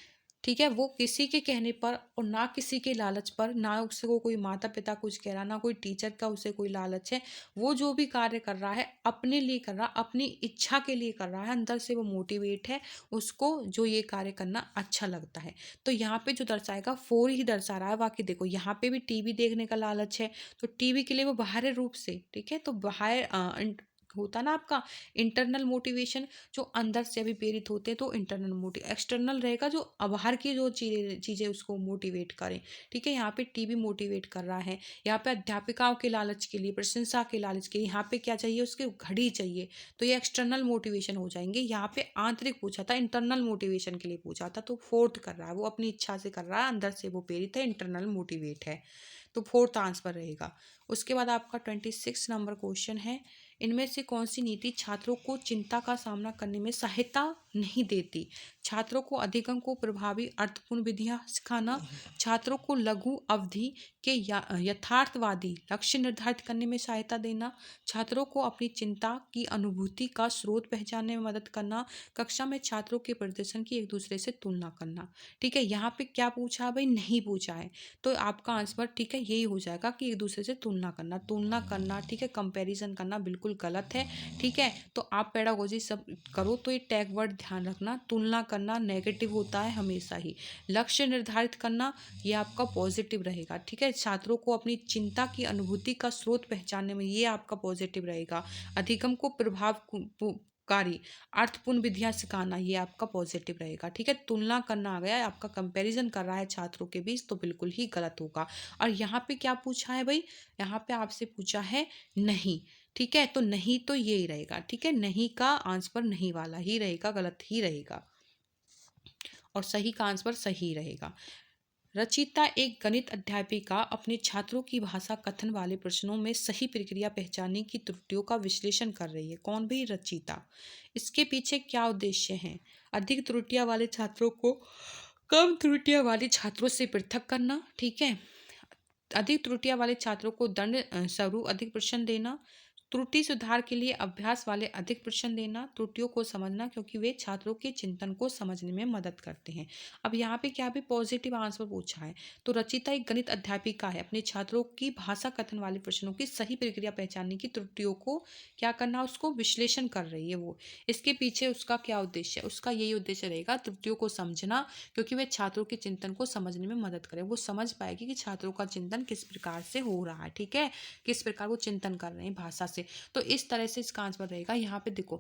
ठीक है, वो किसी के कहने पर और ना किसी के लालच पर, ना उसको कोई माता पिता कुछ कह रहा, ना कोई टीचर का उसे कोई लालच है। वो जो भी कार्य कर रहा है अपने लिए कर रहा, अपनी इच्छा के लिए कर रहा है, अंदर से वो मोटिवेट है, उसको जो ये कार्य करना अच्छा लगता है। तो यहाँ पे जो दर्शाएगा फोर ही दर्शा रहा है। बाकी देखो यहाँ पे भी टीवी देखने का लालच है तो टीवी के लिए वो बाहरी रूप से, ठीक है, तो बाहर होता ना आपका इंटरनल मोटिवेशन, जो अंदर से अभी प्रेरित होते हैं, तो इंटरनल मोटिव, एक्सटर्नल रहेगा जो बाहर की जो चीज़ें उसको मोटिवेट करें। ठीक है, यहाँ पे टीवी मोटिवेट कर रहा है, यहाँ पे अध्यापिकाओं के लालच के लिए, प्रशंसा के लालच के लिए, यहाँ पे क्या चाहिए, उसके घड़ी चाहिए, तो ये एक्सटर्नल मोटिवेशन हो जाएंगे। यहाँ पे आंतरिक पूछा था, इंटरनल मोटिवेशन के लिए पूछा था, तो फोर्थ कर रहा है, वो अपनी इच्छा से कर रहा है, अंदर से वो प्रेरित है, इंटरनल मोटिवेट है, तो फोर्थ आंसर रहेगा। उसके बाद आपका 26 नंबर क्वेश्चन है, इनमें से कौन सी नीति छात्रों को चिंता का सामना करने में सहायता नहीं देती? छात्रों को अधिगम को प्रभावी अर्थपूर्ण विधियां सिखाना, छात्रों को लघु अवधि के यथार्थवादी लक्ष्य निर्धारित करने में सहायता देना, छात्रों को अपनी चिंता की अनुभूति का स्रोत पहचानने में मदद करना, कक्षा में छात्रों के प्रदर्शन की एक दूसरे से तुलना करना। ठीक है, यहाँ पे क्या पूछा है भाई, नहीं पूछा है, तो आपका आंसर ठीक है यही हो जाएगा कि एक दूसरे से तुलना करना। ठीक है, कंपैरिजन करना बिल्कुल गलत है। ठीक है, तो आप पेडागोजी सब करो तो ये टैग वर्ड ध्यान रखना, तुलना करना नेगेटिव होता है हमेशा ही, लक्ष्य निर्धारित करना ये आपका पॉजिटिव रहेगा। ठीक है, छात्रों को अपनी चिंता की अनुभूति का स्रोत पहचानने में ये आपका पॉजिटिव रहेगा, अधिगम को प्रभावकारी अर्थपूर्ण विधियां सिखाना ये आपका पॉजिटिव रहेगा। ठीक है, तुलना करना आ गया है आपका, कंपैरिजन कर रहा है छात्रों के बीच, तो बिल्कुल ही गलत होगा। और यहाँ पे क्या पूछा है भाई, यहाँ पे आपसे पूछा है नहीं। ठीक है, तो नहीं तो ये ही रहेगा। ठीक है, नहीं का आंसर नहीं वाला ही रहेगा, गलत ही रहेगा, और सही का आंसर सही रहेगा। रचिता एक गणित अध्यापिका अपने छात्रों की भाषा कथन वाले प्रश्नों में सही प्रक्रिया पहचानने की त्रुटियों का विश्लेषण कर रही है। कौन भी, रचिता। इसके पीछे क्या उद्देश्य है? अधिक त्रुटियां वाले छात्रों को कम त्रुटियां वाले छात्रों से पृथक करना। ठीक है, अधिक त्रुटियां वाले छात्रों को दंड स्वरूप अधिक प्रश्न देना, त्रुटि सुधार के लिए अभ्यास वाले अधिक प्रश्न देना, त्रुटियों को समझना क्योंकि वे छात्रों के चिंतन को समझने में मदद करते हैं। अब यहाँ पे क्या भी पॉजिटिव आंसर पूछा है, तो रचिता एक गणित अध्यापिका है, अपने छात्रों की भाषा कथन वाले प्रश्नों की सही प्रक्रिया पहचानने की त्रुटियों को क्या करना, उसको विश्लेषण कर रही है वो। इसके पीछे उसका क्या उद्देश्य है, उसका यही उद्देश्य रहेगा त्रुटियों को समझना क्योंकि वे छात्रों के चिंतन को समझने में मदद करें, वो समझ पाएगी कि छात्रों का चिंतन किस प्रकार से हो रहा है। ठीक है, किस प्रकार वो चिंतन कर रहे हैं भाषा से, तो इस तरह से इसका आंसर रहेगा। यहाँ पे देखो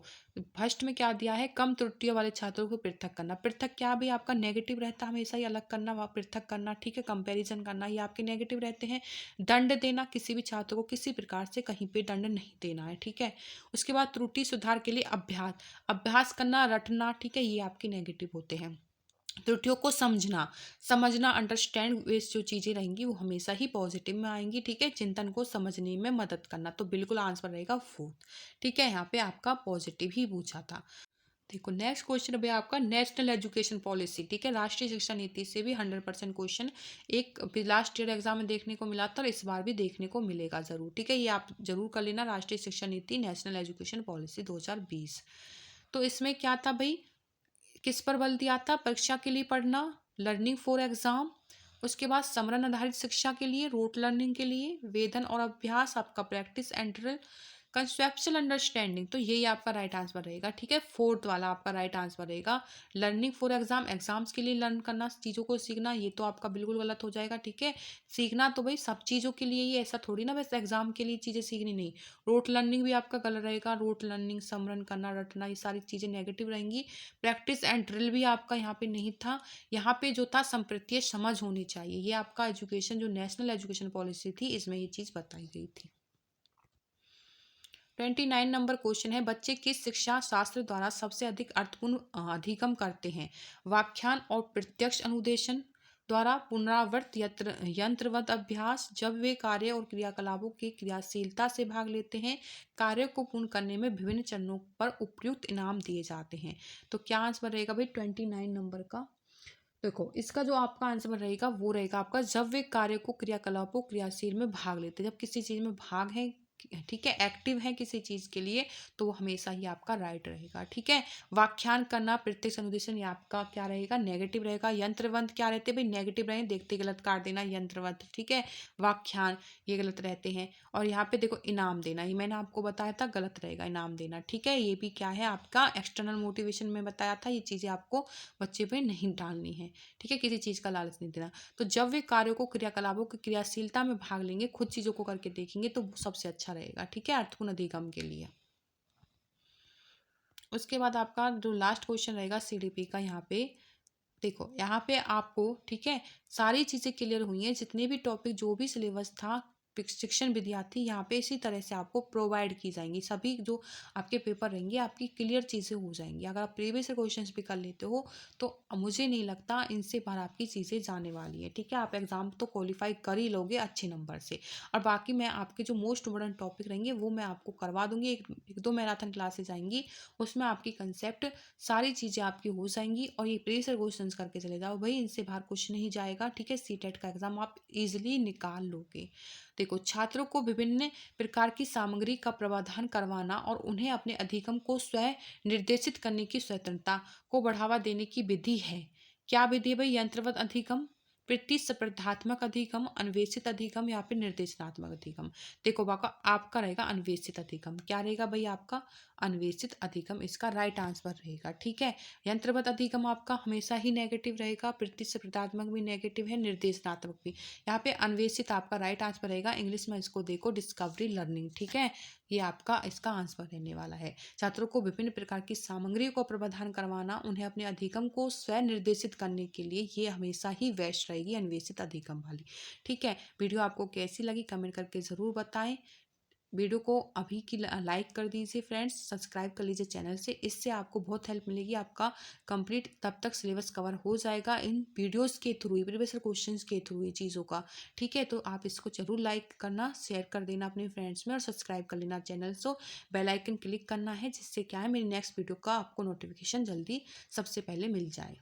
फर्स्ट में क्या दिया है, कम त्रुटियों वाले छात्रों को पृथक करना, पृथक क्या भी आपका नेगेटिव रहता है, हमेशा ही अलग करना व पृथक करना। ठीक है, कंपैरिजन करना ये आपके नेगेटिव रहते हैं। दंड देना, किसी भी छात्र को किसी प्रकार से कहीं पे दंड नहीं देना है। ठीक है, उसके बाद त्रुटि सुधार के लिए अभ्यास, अभ्यास करना, रटना। ठीक है, ये आपके नेगेटिव होते हैं। त्रुटियों को समझना अंडरस्टैंड बेस्ड जो चीज़ें रहेंगी वो हमेशा ही पॉजिटिव में आएंगी। ठीक है, चिंतन को समझने में मदद करना, तो बिल्कुल आंसर रहेगा फोर्थ। ठीक है, यहाँ पे आपका पॉजिटिव ही पूछा था। देखो नेक्स्ट क्वेश्चन अभी आपका नेशनल एजुकेशन पॉलिसी। ठीक है, राष्ट्रीय शिक्षा नीति से भी 100% क्वेश्चन एक लास्ट ईयर एग्जाम में देखने को मिला था और इस बार भी देखने को मिलेगा जरूर। ठीक है, ये आप जरूर कर लेना, राष्ट्रीय शिक्षा नीति नेशनल एजुकेशन पॉलिसी 2020। तो इसमें क्या था भाई, किस पर बल दिया था, परीक्षा के लिए पढ़ना, लर्निंग फॉर एग्जाम, उसके बाद समरण आधारित शिक्षा के लिए, रोट लर्निंग के लिए, वेदन और अभ्यास, आपका practice and drill, conceptual understanding, तो यही आपका राइट आंसर रहेगा। ठीक है, फोर्थ वाला आपका राइट आंसर रहेगा। लर्निंग फॉर एग्जाम, एग्जाम्स के लिए लर्न करना, चीज़ों को सीखना, ये तो आपका बिल्कुल गलत हो जाएगा। ठीक है, सीखना तो भाई सब चीज़ों के लिए ही, ऐसा थोड़ी ना बस एग्जाम के लिए चीज़ें सीखनी, नहीं। रोट लर्निंग भी आपका गलत रहेगा। रोट लर्निंग, समरण करना, रटना, ये सारी चीज़ें नेगेटिव रहेंगी। प्रैक्टिस एंड ड्रिल भी आपका यहाँ पे नहीं था। यहाँ पे जो था संप्रत्यय समझ होनी चाहिए, ये आपका एजुकेशन जो नेशनल एजुकेशन पॉलिसी थी इसमें ये चीज़ बताई गई थी। 29 नंबर क्वेश्चन है, बच्चे किस शिक्षा शास्त्र द्वारा सबसे अधिक अर्थपूर्ण अधिगम करते हैं? व्याख्यान और प्रत्यक्ष अनुदेशन द्वारा, पुनरावृत्त यंत्रवत अभ्यास, जब वे कार्य और क्रियाकलापों की क्रियाशीलता से भाग लेते हैं, कार्य को पूर्ण करने में विभिन्न चरणों पर उपयुक्त इनाम दिए जाते हैं। तो क्या आंसर रहेगा भाई 29 नंबर का? देखो, इसका जो आपका आंसर रहेगा वो रहेगा आपका, जब वे कार्य को क्रियाकलापों क्रियाशील में भाग लेते हैं, जब किसी चीज में भाग है, ठीक है, एक्टिव है किसी चीज के लिए, तो वो हमेशा ही आपका राइट रहेगा। ठीक है, व्याख्यान करना, प्रत्यक्ष अनुदेशन, ये आपका क्या रहेगा? नेगेटिव रहेगा। यंत्रवंत क्या रहते हैं भाई? नेगेटिव रहे, देखते गलत काट देना, यंत्रवंत। ठीक है, व्याख्यान ये गलत रहते हैं। और यहाँ पे देखो इनाम देना, ये मैंने आपको बताया था गलत रहेगा इनाम देना। ठीक है, ये भी क्या है आपका एक्सटर्नल मोटिवेशन में बताया था, ये चीजें आपको बच्चे पे नहीं डालनी है। ठीक है, किसी चीज का लालच नहीं देना। तो जब वे कार्यों को क्रियाकलापों की क्रियाशीलता में भाग लेंगे, खुद चीजों को करके देखेंगे, तो वो सबसे अच्छा रहेगा। ठीक है, अर्थपूर्ण अधिगम के लिए। उसके बाद आपका जो लास्ट क्वेश्चन रहेगा सीडीपी का, यहाँ पे देखो, यहाँ पे आपको, ठीक है, सारी चीजें क्लियर हुई हैं, जितने भी टॉपिक जो भी सिलेबस था, शिक्षण विद्यार्थी यहाँ पे इसी तरह से आपको प्रोवाइड की जाएंगी। सभी जो आपके पेपर रहेंगे आपकी क्लियर चीज़ें हो जाएंगी। अगर आप प्रीवियस क्वेश्चंस भी कर लेते हो तो मुझे नहीं लगता इनसे बाहर आपकी चीज़ें जाने वाली है। ठीक है, आप एग्जाम तो क्वालिफाई कर ही लोगे अच्छे नंबर से। और बाकी मैं आपके जो मोस्ट इम्पोर्टेंट टॉपिक रहेंगे वो मैं आपको करवा दूंगी। एक दो मैराथन क्लासेज आएंगी, उसमें आपकी कंसेप्ट सारी चीज़ें आपकी हो जाएंगी। और ये प्रीवियस क्वेश्चन करके चले जाओ भाई, इनसे बाहर कुछ नहीं जाएगा। ठीक है, सीटेट का एग्जाम आप इजिली निकाल लोगे। देखो, छात्रों को विभिन्न प्रकार की सामग्री का प्रावधान करवाना और उन्हें अपने अधिगम को स्वयं निर्देशित करने की स्वतंत्रता को बढ़ावा देने की विधि है। क्या विधि है भाई? यंत्रवत अधिगम, प्रतिस्पर्धात्मक अधिगम, अन्वेषित अधिगम, या फिर निर्देशनात्मक अधिगम। देखो बाका, आपका रहेगा अन्वेषित अधिगम। क्या रहेगा भाई? आपका अन्वेषित अधिगम इसका राइट आंसर रहेगा। ठीक है, यंत्रवत अधिगम आपका हमेशा ही नेगेटिव रहेगा, प्रतिस्पर्धात्मक भी नेगेटिव है, निर्देशनात्मक भी। यहाँ पे अन्वेषित आपका राइट आंसर रहेगा। इंग्लिश में इसको देखो डिस्कवरी लर्निंग। ठीक है, ये आपका इसका आंसर रहने वाला है। छात्रों को विभिन्न प्रकार की सामग्री को प्रबंधन करवाना, उन्हें अपने अधिगम को स्वयं निर्देशित करने के लिए, ये हमेशा ही बेस्ट रहेगी अन्वेषित अधिगम वाली। ठीक है, वीडियो आपको कैसी लगी कमेंट करके ज़रूर बताएं। वीडियो को अभी की लाइक कर दीजिए फ्रेंड्स, सब्सक्राइब कर लीजिए चैनल से, इससे आपको बहुत हेल्प मिलेगी। आपका कंप्लीट तब तक सिलेबस कवर हो जाएगा इन वीडियोस के थ्रू, प्रीवियस क्वेश्चंस के थ्रू, ये चीज़ों का। ठीक है, तो आप इसको जरूर लाइक करना, शेयर कर देना अपने फ्रेंड्स में, और सब्सक्राइब कर लेना चैनल। सो बेल आइकन क्लिक करना है, जिससे क्या है मेरी नेक्स्ट वीडियो का आपको नोटिफिकेशन जल्दी सबसे पहले मिल जाए।